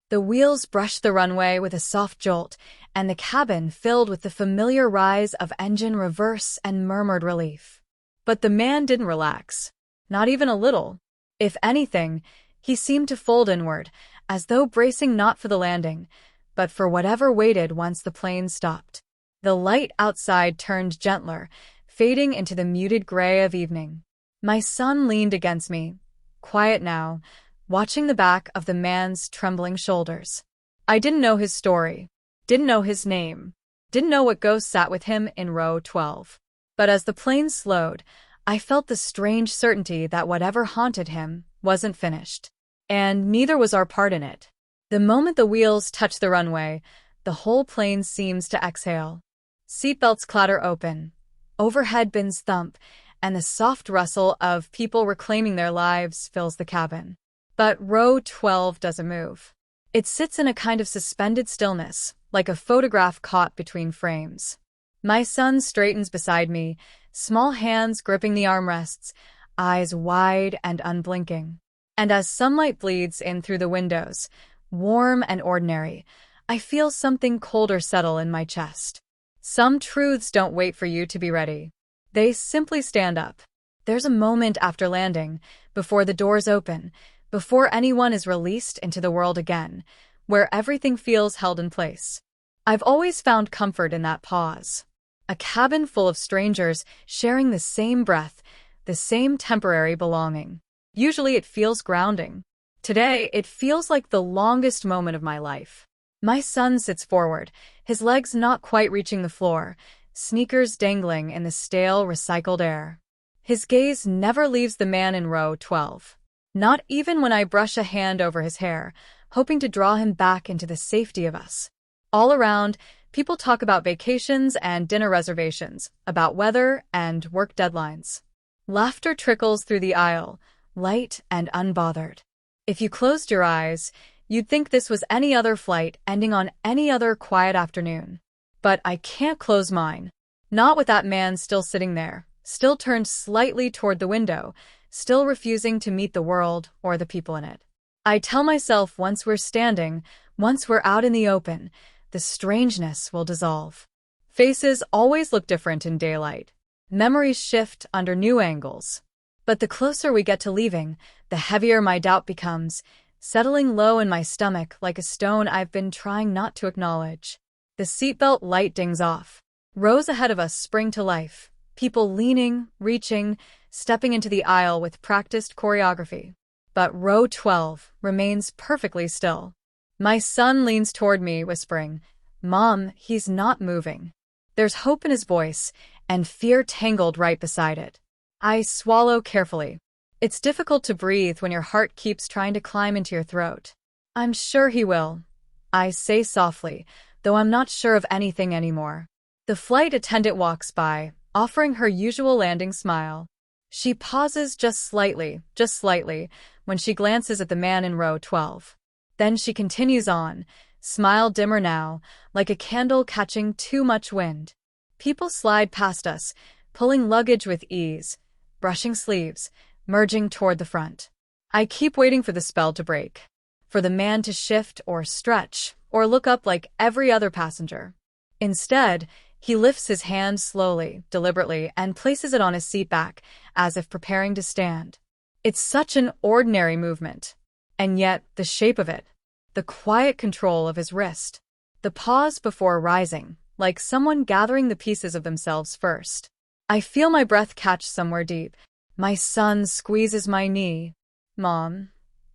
The wheels brushed the runway with a soft jolt, and the cabin filled with the familiar rise of engine reverse and murmured relief. But the man didn't relax. Not even a little. If anything, he seemed to fold inward, as though bracing not for the landing, but for whatever waited once the plane stopped. The light outside turned gentler, fading into the muted gray of evening. My son leaned against me, quiet now, watching the back of the man's trembling shoulders. I didn't know his story, didn't know his name, didn't know what ghost sat with him in row 12. But as the plane slowed, I felt the strange certainty that whatever haunted him wasn't finished. And neither was our part in it. The moment the wheels touched the runway, the whole plane seems to exhale. Seatbelts clatter open, overhead bins thump, and the soft rustle of people reclaiming their lives fills the cabin. But row 12 doesn't move. It sits in a kind of suspended stillness, like a photograph caught between frames. My son straightens beside me, small hands gripping the armrests, eyes wide and unblinking. And as sunlight bleeds in through the windows, warm and ordinary, I feel something colder settle in my chest. Some truths don't wait for you to be ready. They simply stand up. There's a moment after landing, before the doors open, before anyone is released into the world again, where everything feels held in place. I've always found comfort in that pause. A cabin full of strangers sharing the same breath, the same temporary belonging. Usually it feels grounding. Today, it feels like the longest moment of my life. My son sits forward, his legs not quite reaching the floor, sneakers dangling in the stale, recycled air. His gaze never leaves the man in row 12. Not even when I brush a hand over his hair, hoping to draw him back into the safety of us. All around, people talk about vacations and dinner reservations, about weather and work deadlines. Laughter trickles through the aisle, light and unbothered. If you closed your eyes, you'd think this was any other flight ending on any other quiet afternoon. But I can't close mine. Not with that man still sitting there, still turned slightly toward the window, still refusing to meet the world or the people in it. I tell myself once we're standing, once we're out in the open, the strangeness will dissolve. Faces always look different in daylight. Memories shift under new angles. But the closer we get to leaving, the heavier my doubt becomes, settling low in my stomach like a stone I've been trying not to acknowledge. The seatbelt light dings off. Rows ahead of us spring to life, people leaning, reaching, stepping into the aisle with practiced choreography. But row 12 remains perfectly still. My son leans toward me, whispering, "Mom, he's not moving." There's hope in his voice, and fear tangled right beside it. I swallow carefully. It's difficult to breathe when your heart keeps trying to climb into your throat. "I'm sure he will," I say softly, though I'm not sure of anything anymore. The flight attendant walks by, offering her usual landing smile. She pauses just slightly, when she glances at the man in row 12. Then she continues on, smile dimmer now, like a candle catching too much wind. People slide past us, pulling luggage with ease, brushing sleeves, merging toward the front. I keep waiting for the spell to break, for the man to shift or stretch, or look up like every other passenger. Instead, he lifts his hand slowly, deliberately, and places it on his seat back, as if preparing to stand. It's such an ordinary movement. And yet, the shape of it, the quiet control of his wrist, the pause before rising, like someone gathering the pieces of themselves first. I feel my breath catch somewhere deep. My son squeezes my knee. Mom.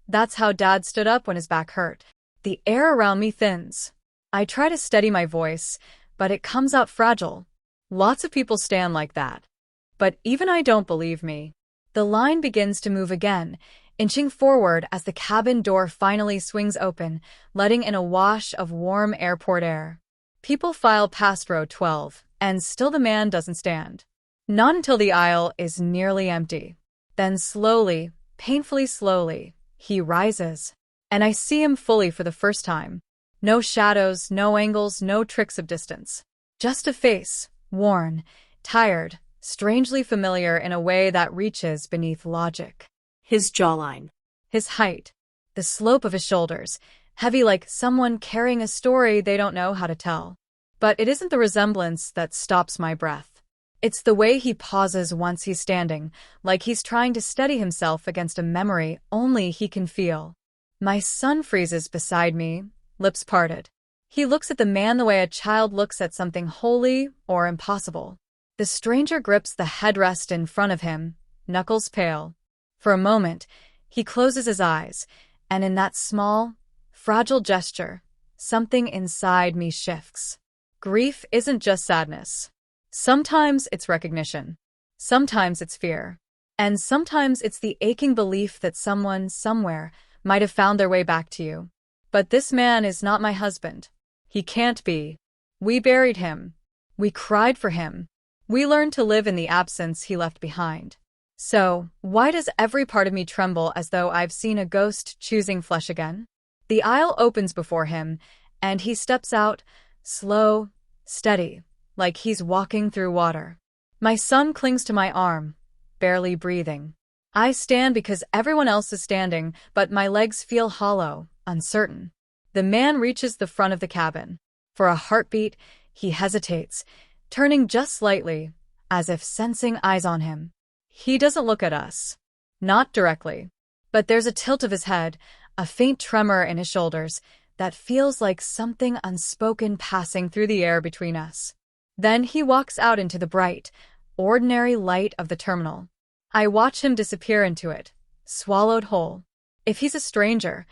That's how Dad stood up when his back hurt. The air around me thins. I try to steady my voice, but it comes out fragile. Lots of people stand like that. But even I don't believe me. The line begins to move again, inching forward as the cabin door finally swings open, letting in a wash of warm airport air. People file past row 12, and still the man doesn't stand. Not until the aisle is nearly empty. Then slowly, painfully slowly, he rises. And I see him fully for the first time. No shadows, no angles, no tricks of distance. Just a face, worn, tired, strangely familiar in a way that reaches beneath logic. His jawline. His height. The slope of his shoulders, heavy like someone carrying a story they don't know how to tell. But it isn't the resemblance that stops my breath. It's the way he pauses once he's standing, like he's trying to steady himself against a memory only he can feel. My son freezes beside me, lips parted. He looks at the man the way a child looks at something holy or impossible. The stranger grips the headrest in front of him, knuckles pale. For a moment, he closes his eyes, and in that small, fragile gesture, something inside me shifts. Grief isn't just sadness. Sometimes it's recognition. Sometimes it's fear. And sometimes it's the aching belief that someone, somewhere, might have found their way back to you. But this man is not my husband. He can't be. We buried him. We cried for him. We learned to live in the absence he left behind. So, why does every part of me tremble as though I've seen a ghost choosing flesh again? The aisle opens before him, and he steps out, slow, steady, like he's walking through water. My son clings to my arm, barely breathing. I stand because everyone else is standing, but my legs feel hollow, uncertain. The man reaches the front of the cabin. For a heartbeat, he hesitates, turning just slightly, as if sensing eyes on him. He doesn't look at us. Not directly. But there's a tilt of his head, a faint tremor in his shoulders, that feels like something unspoken passing through the air between us. Then he walks out into the bright, ordinary light of the terminal. I watch him disappear into it, swallowed whole. If he's a stranger,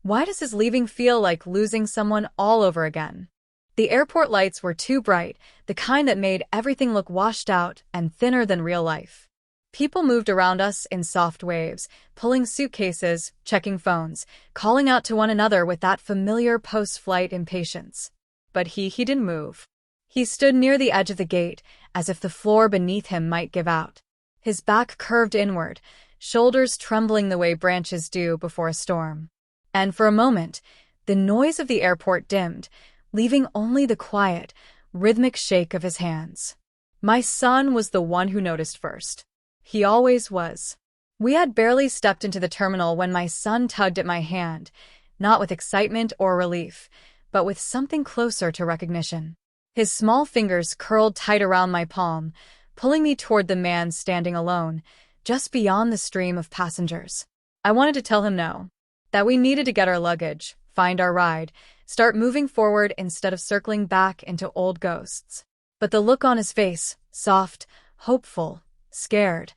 why does his leaving feel like losing someone all over again? The airport lights were too bright, the kind that made everything look washed out and thinner than real life. People moved around us in soft waves, pulling suitcases, checking phones, calling out to one another with that familiar post-flight impatience. But he didn't move. He stood near the edge of the gate, as if the floor beneath him might give out. His back curved inward, shoulders trembling the way branches do before a storm. And for a moment, the noise of the airport dimmed, leaving only the quiet, rhythmic shake of his hands. My son was the one who noticed first. He always was. We had barely stepped into the terminal when my son tugged at my hand, not with excitement or relief, but with something closer to recognition. His small fingers curled tight around my palm, pulling me toward the man standing alone, just beyond the stream of passengers. I wanted to tell him no, that we needed to get our luggage, find our ride, start moving forward instead of circling back into old ghosts. But the look on his face, soft, hopeful, scared,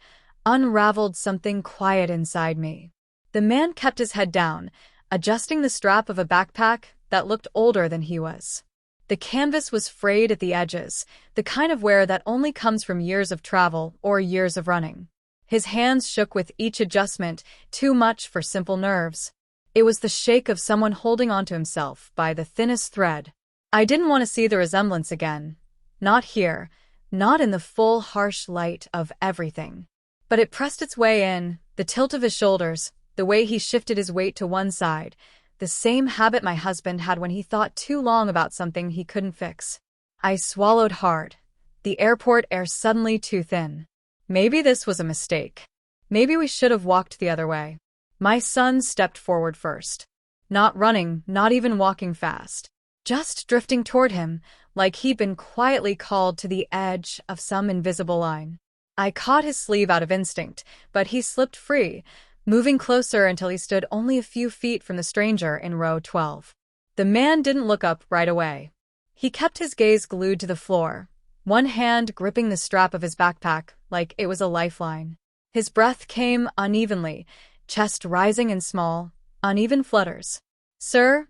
unraveled something quiet inside me. The man kept his head down, adjusting the strap of a backpack that looked older than he was. The canvas was frayed at the edges, the kind of wear that only comes from years of travel or years of running. His hands shook with each adjustment, too much for simple nerves. It was the shake of someone holding onto himself by the thinnest thread. I didn't want to see the resemblance again. Not here, not in the full, harsh light of everything. But it pressed its way in, the tilt of his shoulders, the way he shifted his weight to one side, the same habit my husband had when he thought too long about something he couldn't fix. I swallowed hard. The airport air suddenly too thin. Maybe this was a mistake. Maybe we should have walked the other way. My son stepped forward first. Not running, not even walking fast. Just drifting toward him, like he'd been quietly called to the edge of some invisible line. I caught his sleeve out of instinct, but he slipped free, moving closer until he stood only a few feet from the stranger in row 12. The man didn't look up right away. He kept his gaze glued to the floor, one hand gripping the strap of his backpack like it was a lifeline. His breath came unevenly, chest rising in small, uneven flutters. "Sir?"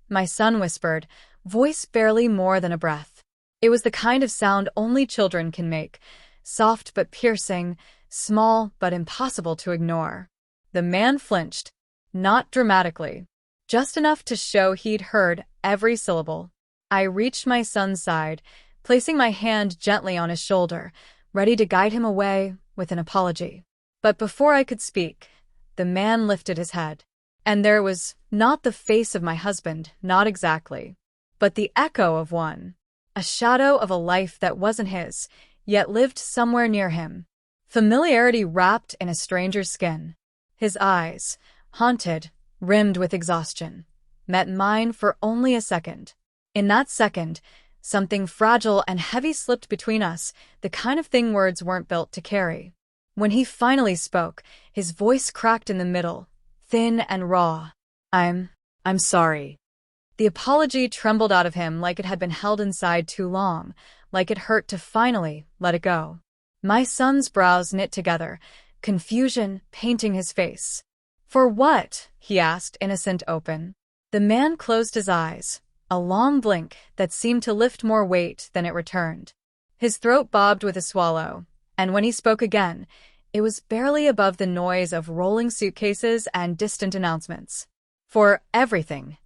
my son whispered, voice barely more than a breath. It was the kind of sound only children can make, soft but piercing, small but impossible to ignore. The man flinched, not dramatically, just enough to show he'd heard every syllable. I reached my son's side, placing my hand gently on his shoulder, ready to guide him away with an apology. But before I could speak, the man lifted his head. And there was not the face of my husband, not exactly, but the echo of one, a shadow of a life that wasn't his, yet lived somewhere near him. Familiarity wrapped in a stranger's skin. His eyes, haunted, rimmed with exhaustion, met mine for only a second. In that second, something fragile and heavy slipped between us, the kind of thing words weren't built to carry. When he finally spoke, his voice cracked in the middle, thin and raw. I'm sorry." The apology trembled out of him like it had been held inside too long, like it hurt to finally let it go. My son's brows knit together, confusion painting his face. "For what?" he asked, innocent open. The man closed his eyes, a long blink that seemed to lift more weight than it returned. His throat bobbed with a swallow, and when he spoke again, it was barely above the noise of rolling suitcases and distant announcements. "For everything."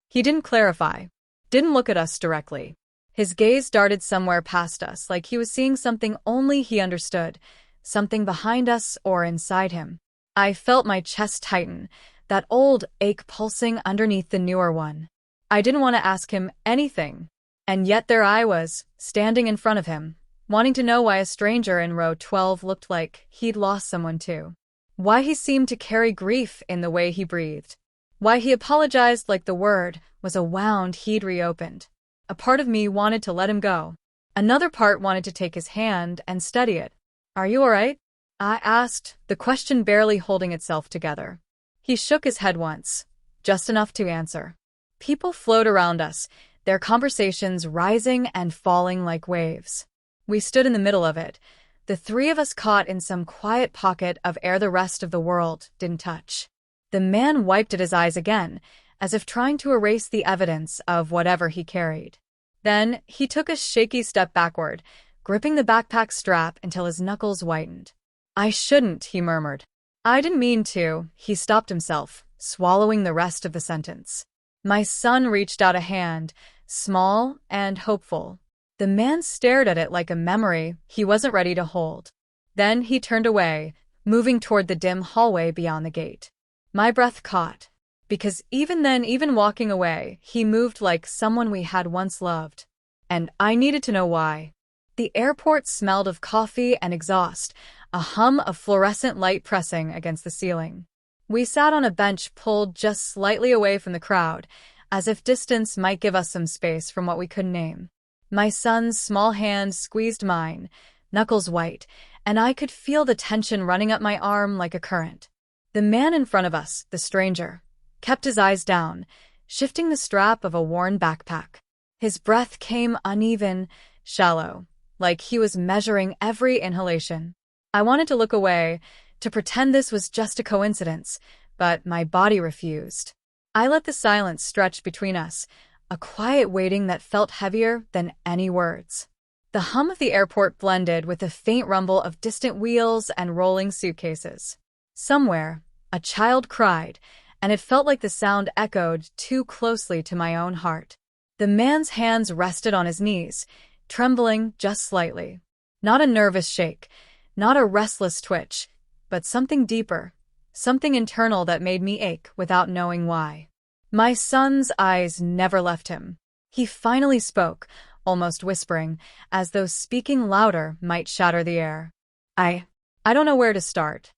He didn't clarify, didn't look at us directly. His gaze darted somewhere past us, like he was seeing something only he understood, something behind us or inside him. I felt my chest tighten, that old ache pulsing underneath the newer one. I didn't want to ask him anything, and yet there I was, standing in front of him, wanting to know why a stranger in row 12 looked like he'd lost someone too. Why he seemed to carry grief in the way he breathed. Why he apologized like the word was a wound he'd reopened. A part of me wanted to let him go. Another part wanted to take his hand and steady it. "Are you all right?" I asked, the question barely holding itself together. He shook his head once, just enough to answer. People flowed around us, their conversations rising and falling like waves. We stood in the middle of it, the three of us caught in some quiet pocket of air the rest of the world didn't touch. The man wiped at his eyes again, as if trying to erase the evidence of whatever he carried. Then he took a shaky step backward, gripping the backpack strap until his knuckles whitened. "I shouldn't," he murmured. "I didn't mean to." He stopped himself, swallowing the rest of the sentence. My son reached out a hand, small and hopeful. The man stared at it like a memory he wasn't ready to hold. Then he turned away, moving toward the dim hallway beyond the gate. My breath caught, because even then, even walking away, he moved like someone we had once loved. And I needed to know why. The airport smelled of coffee and exhaust, a hum of fluorescent light pressing against the ceiling. We sat on a bench pulled just slightly away from the crowd, as if distance might give us some space from what we couldn't name. My son's small hand squeezed mine, knuckles white, and I could feel the tension running up my arm like a current. The man in front of us, the stranger, kept his eyes down, shifting the strap of a worn backpack. His breath came uneven, shallow, like he was measuring every inhalation. I wanted to look away, to pretend this was just a coincidence, but my body refused. I let the silence stretch between us, a quiet waiting that felt heavier than any words. The hum of the airport blended with the faint rumble of distant wheels and rolling suitcases. Somewhere, a child cried, and it felt like the sound echoed too closely to my own heart. The man's hands rested on his knees, trembling just slightly. Not a nervous shake, not a restless twitch, but something deeper, something internal that made me ache without knowing why. My son's eyes never left him. He finally spoke, almost whispering, as though speaking louder might shatter the air. I don't know where to start.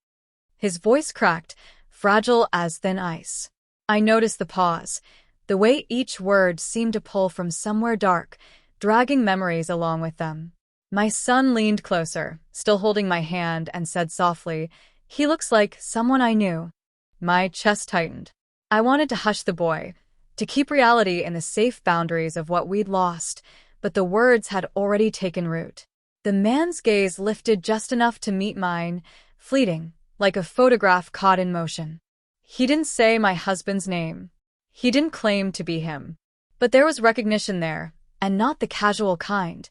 His voice cracked, fragile as thin ice. I noticed the pause, the way each word seemed to pull from somewhere dark, dragging memories along with them. My son leaned closer, still holding my hand, and said softly, "He looks like someone I knew." My chest tightened. I wanted to hush the boy, to keep reality in the safe boundaries of what we'd lost, but the words had already taken root. The man's gaze lifted just enough to meet mine, fleeting, like a photograph caught in motion. He didn't say my husband's name. He didn't claim to be him. But there was recognition there, and not the casual kind.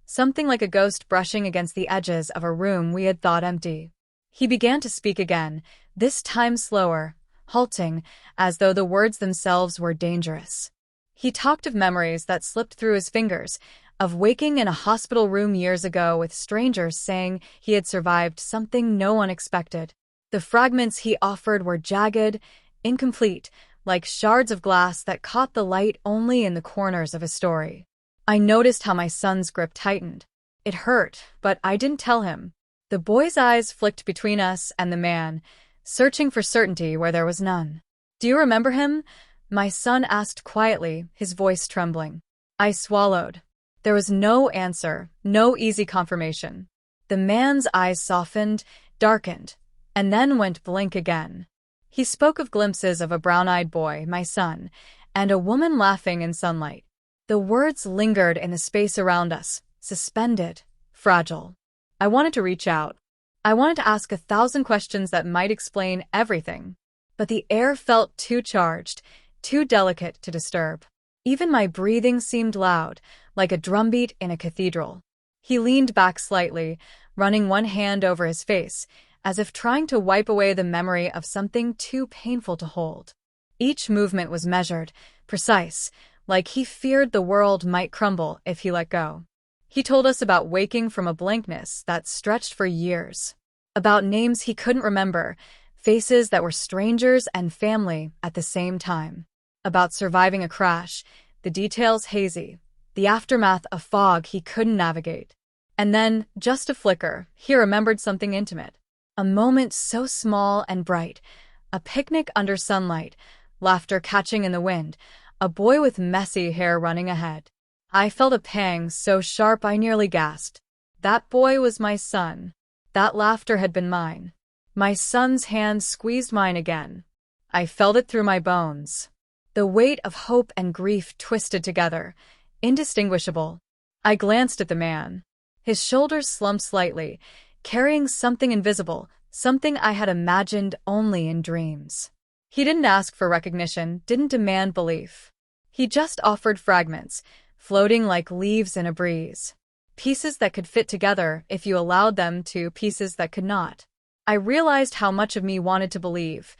Something like a ghost brushing against the edges of a room we had thought empty. He began to speak again, this time slower, halting, as though the words themselves were dangerous. He talked of memories that slipped through his fingers, of waking in a hospital room years ago with strangers saying he had survived something no one expected. The fragments he offered were jagged, incomplete, like shards of glass that caught the light only in the corners of a story. I noticed how my son's grip tightened. It hurt, but I didn't tell him. The boy's eyes flicked between us and the man, searching for certainty where there was none. "Do you remember him?" my son asked quietly, his voice trembling. I swallowed. There was no answer, no easy confirmation. The man's eyes softened, darkened, and then went blank again. He spoke of glimpses of a brown-eyed boy, my son, and a woman laughing in sunlight. The words lingered in the space around us, suspended, fragile. I wanted to reach out. I wanted to ask 1,000 questions that might explain everything. But the air felt too charged, too delicate to disturb. Even my breathing seemed loud, like a drumbeat in a cathedral. He leaned back slightly, running one hand over his face, as if trying to wipe away the memory of something too painful to hold. Each movement was measured, precise, like he feared the world might crumble if he let go. He told us about waking from a blankness that stretched for years, about names he couldn't remember, faces that were strangers and family at the same time, about surviving a crash, the details hazy, the aftermath a fog he couldn't navigate. And then, just a flicker, he remembered something intimate. A moment so small and bright, a picnic under sunlight, laughter catching in the wind, a boy with messy hair running ahead. I felt a pang so sharp I nearly gasped. That boy was my son. That laughter had been mine. My son's hand squeezed mine again. I felt it through my bones. The weight of hope and grief twisted together, indistinguishable. I glanced at the man. His shoulders slumped slightly, carrying something invisible, something I had imagined only in dreams. He didn't ask for recognition, didn't demand belief. He just offered fragments, floating like leaves in a breeze. Pieces that could fit together if you allowed them to, pieces that could not. I realized how much of me wanted to believe,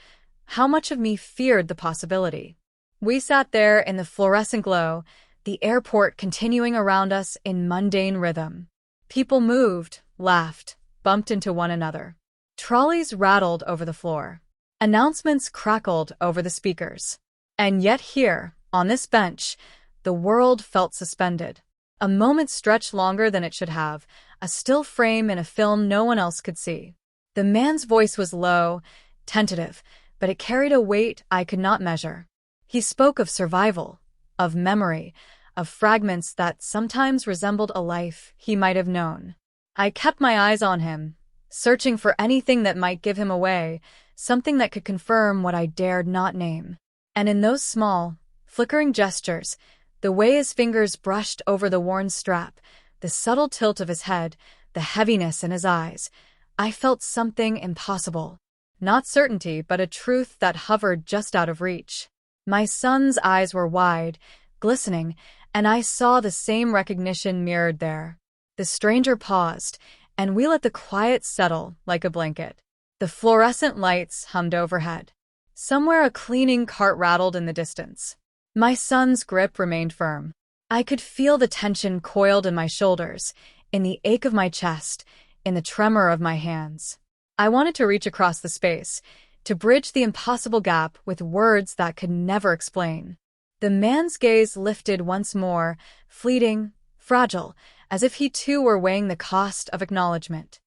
how much of me feared the possibility. We sat there in the fluorescent glow, the airport continuing around us in mundane rhythm. People moved, laughed, bumped into one another. Trolleys rattled over the floor. Announcements crackled over the speakers. And yet here, on this bench, the world felt suspended. A moment stretched longer than it should have, a still frame in a film no one else could see. The man's voice was low, tentative, but it carried a weight I could not measure. He spoke of survival, of memory, of fragments that sometimes resembled a life he might have known. I kept my eyes on him, searching for anything that might give him away, something that could confirm what I dared not name. And in those small, flickering gestures, the way his fingers brushed over the worn strap, the subtle tilt of his head, the heaviness in his eyes, I felt something impossible. Not certainty, but a truth that hovered just out of reach. My son's eyes were wide, glistening, and I saw the same recognition mirrored there. The stranger paused, and we let the quiet settle like a blanket. The fluorescent lights hummed overhead. Somewhere a cleaning cart rattled in the distance. My son's grip remained firm. I could feel the tension coiled in my shoulders, in the ache of my chest, in the tremor of my hands. I wanted to reach across the space, to bridge the impossible gap with words that could never explain. The man's gaze lifted once more, fleeting, fragile, as if he too were weighing the cost of acknowledgement.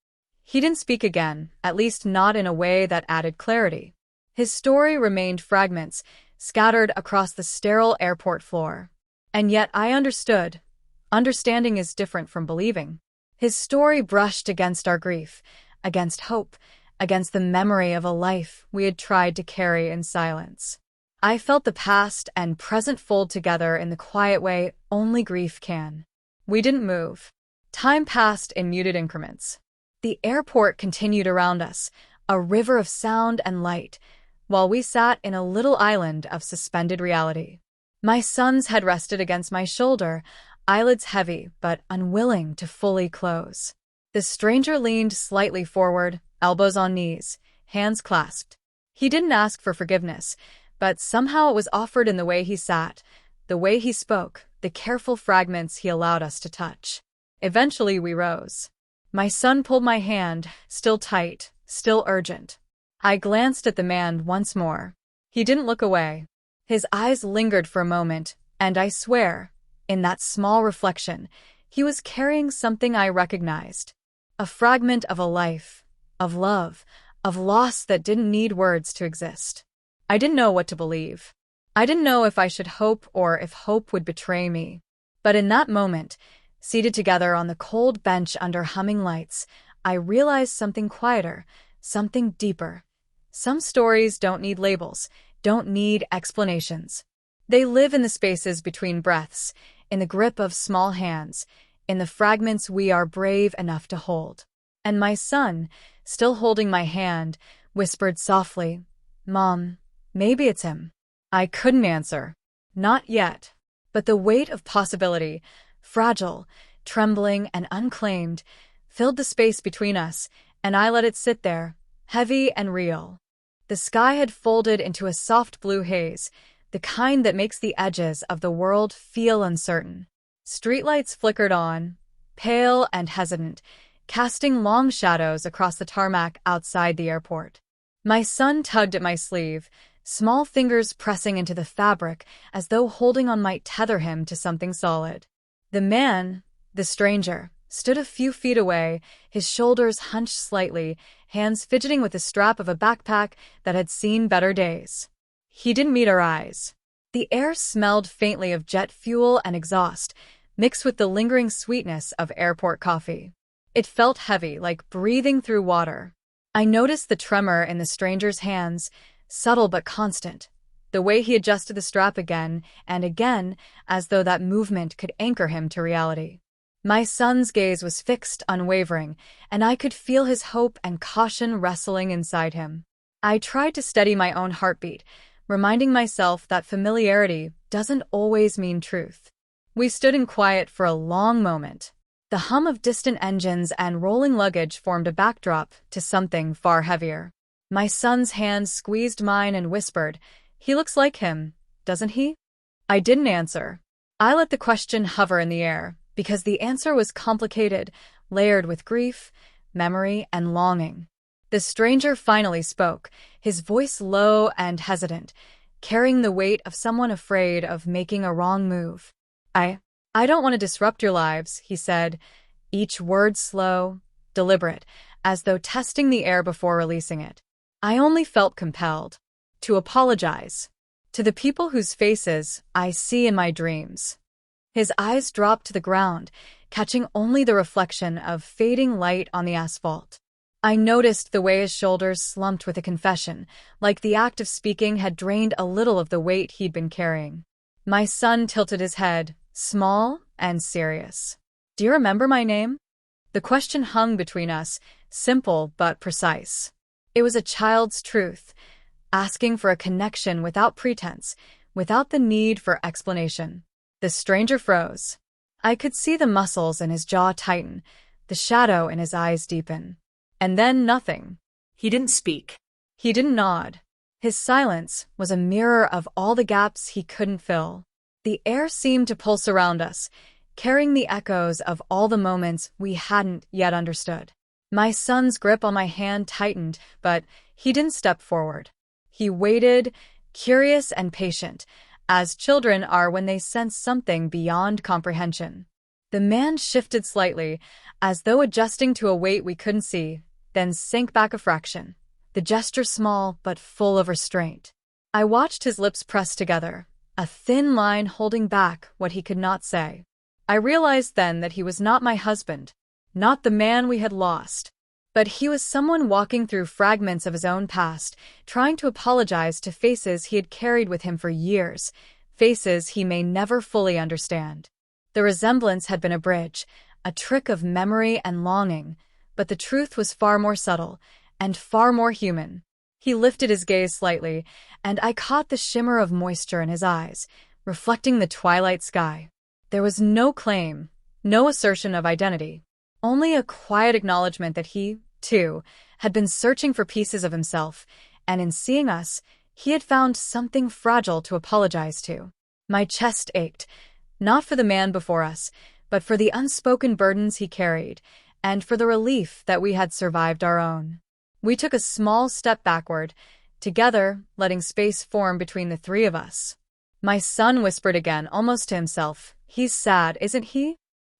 He didn't speak again, at least not in a way that added clarity. His story remained fragments, scattered across the sterile airport floor. And yet I understood. Understanding is different from believing. His story brushed against our grief, against hope, against the memory of a life we had tried to carry in silence. I felt the past and present fold together in the quiet way only grief can. We didn't move. Time passed in muted increments. The airport continued around us, a river of sound and light, while we sat in a little island of suspended reality. My sons had rested against my shoulder, eyelids heavy but unwilling to fully close. The stranger leaned slightly forward, elbows on knees, hands clasped. He didn't ask for forgiveness, but somehow it was offered in the way he sat, the way he spoke, the careful fragments he allowed us to touch. Eventually we rose. My son pulled my hand, still tight, still urgent. I glanced at the man once more. He didn't look away. His eyes lingered for a moment, and I swear, in that small reflection, he was carrying something I recognized. A fragment of a life, of love, of loss that didn't need words to exist. I didn't know what to believe. I didn't know if I should hope or if hope would betray me. But in that moment, seated together on the cold bench under humming lights, I realized something quieter, something deeper. Some stories don't need labels, don't need explanations. They live in the spaces between breaths, in the grip of small hands, in the fragments we are brave enough to hold. And my son, still holding my hand, whispered softly, "Mom, maybe it's him." I couldn't answer. Not yet. But the weight of possibility, fragile, trembling, and unclaimed, filled the space between us, and I let it sit there, heavy and real. The sky had folded into a soft blue haze, the kind that makes the edges of the world feel uncertain. Streetlights flickered on, pale and hesitant, casting long shadows across the tarmac outside the airport. My son tugged at my sleeve, small fingers pressing into the fabric as though holding on might tether him to something solid. The man, the stranger, stood a few feet away, his shoulders hunched slightly, hands fidgeting with the strap of a backpack that had seen better days. He didn't meet our eyes. The air smelled faintly of jet fuel and exhaust, mixed with the lingering sweetness of airport coffee. It felt heavy, like breathing through water. I noticed the tremor in the stranger's hands, subtle but constant, the way he adjusted the strap again and again, as though that movement could anchor him to reality. My son's gaze was fixed, unwavering, and I could feel his hope and caution wrestling inside him. I tried to steady my own heartbeat, reminding myself that familiarity doesn't always mean truth. We stood in quiet for a long moment. The hum of distant engines and rolling luggage formed a backdrop to something far heavier. My son's hand squeezed mine and whispered, "He looks like him, doesn't he?" I didn't answer. I let the question hover in the air, because the answer was complicated, layered with grief, memory, and longing. The stranger finally spoke, his voice low and hesitant, carrying the weight of someone afraid of making a wrong move. I don't want to disrupt your lives," he said, each word slow, deliberate, as though testing the air before releasing it. I only felt compelled to apologize to the people whose faces I see in my dreams. His eyes dropped to the ground, catching only the reflection of fading light on the asphalt. I noticed the way his shoulders slumped with a confession, like the act of speaking had drained a little of the weight he'd been carrying. My son tilted his head, small and serious. "Do you remember my name?" The question hung between us, simple but precise. It was a child's truth, asking for a connection without pretense, without the need for explanation. The stranger froze. I could see the muscles in his jaw tighten, the shadow in his eyes deepen. And then nothing. He didn't speak. He didn't nod. His silence was a mirror of all the gaps he couldn't fill. The air seemed to pulse around us, carrying the echoes of all the moments we hadn't yet understood. My son's grip on my hand tightened, but he didn't step forward. He waited, curious and patient, as children are when they sense something beyond comprehension. The man shifted slightly, as though adjusting to a weight we couldn't see, then sank back a fraction, the gesture small but full of restraint. I watched his lips press together, a thin line holding back what he could not say. I realized then that he was not my husband, not the man we had lost, but he was someone walking through fragments of his own past, trying to apologize to faces he had carried with him for years, faces he may never fully understand. The resemblance had been a bridge, a trick of memory and longing, but the truth was far more subtle and far more human. He lifted his gaze slightly, and I caught the shimmer of moisture in his eyes, reflecting the twilight sky. There was no claim, no assertion of identity, only a quiet acknowledgement that he, too, had been searching for pieces of himself, and in seeing us, he had found something fragile to apologize to. My chest ached, not for the man before us, but for the unspoken burdens he carried, and for the relief that we had survived our own. We took a small step backward, together, letting space form between the three of us. My son whispered again, almost to himself, "He's sad, isn't he?"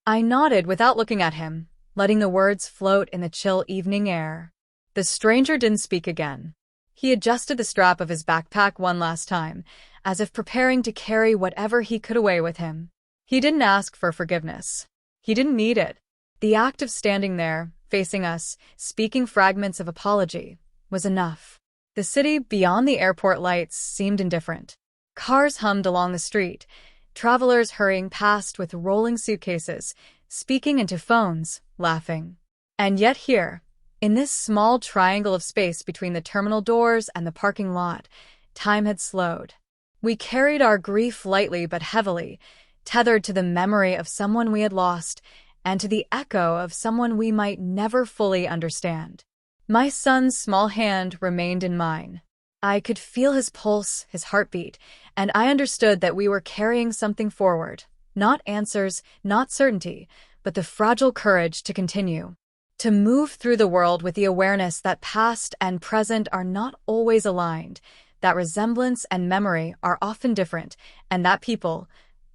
I nodded without looking at him, letting the words float in the chill evening air. The stranger didn't speak again. He adjusted the strap of his backpack one last time, as if preparing to carry whatever he could away with him. He didn't ask for forgiveness. He didn't need it. The act of standing there, facing us, speaking fragments of apology, was enough. The city beyond the airport lights seemed indifferent. Cars hummed along the street, travelers hurrying past with rolling suitcases, speaking into phones, laughing. And yet here, in this small triangle of space between the terminal doors and the parking lot, time had slowed. We carried our grief lightly but heavily, tethered to the memory of someone we had lost and to the echo of someone we might never fully understand. My son's small hand remained in mine. I could feel his pulse, his heartbeat, and I understood that we were carrying something forward. Not answers, not certainty, but the fragile courage to continue. To move through the world with the awareness that past and present are not always aligned, that resemblance and memory are often different, and that people,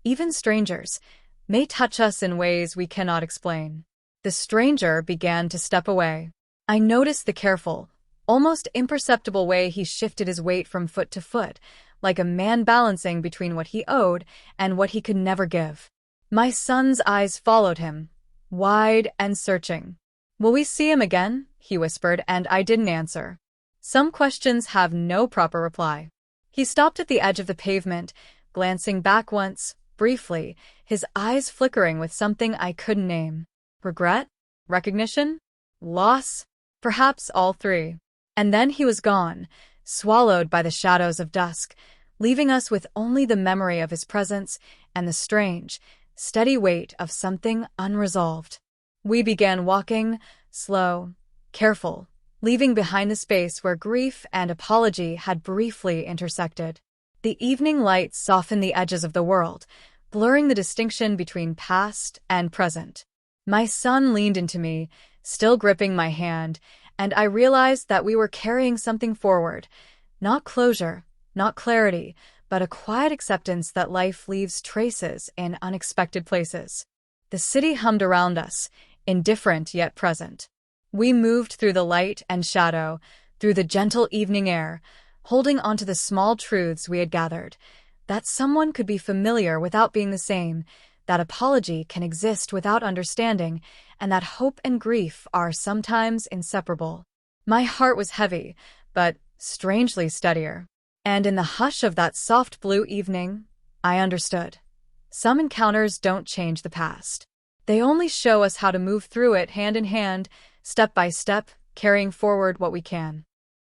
even strangers, may touch us in ways we cannot explain. The stranger began to step away. I noticed the careful, almost imperceptible way he shifted his weight from foot to foot, like a man balancing between what he owed and what he could never give. My son's eyes followed him, wide and searching. "Will we see him again?" he whispered, and I didn't answer. Some questions have no proper reply. He stopped at the edge of the pavement, glancing back once, briefly, his eyes flickering with something I couldn't name. Regret? Recognition? Loss? Perhaps all three. And then he was gone, swallowed by the shadows of dusk, leaving us with only the memory of his presence and the strange, steady weight of something unresolved. We began walking, slow, careful, leaving behind the space where grief and apology had briefly intersected. The evening light softened the edges of the world, blurring the distinction between past and present. My son leaned into me, still gripping my hand, and I realized that we were carrying something forward. Not closure, not clarity, but a quiet acceptance that life leaves traces in unexpected places. The city hummed around us, indifferent yet present. We moved through the light and shadow, through the gentle evening air, holding onto the small truths we had gathered. That someone could be familiar without being the same, that apology can exist without understanding, and that hope and grief are sometimes inseparable. My heart was heavy, but strangely steadier. And in the hush of that soft blue evening, I understood. Some encounters don't change the past. They only show us how to move through it hand in hand, step by step, carrying forward what we can.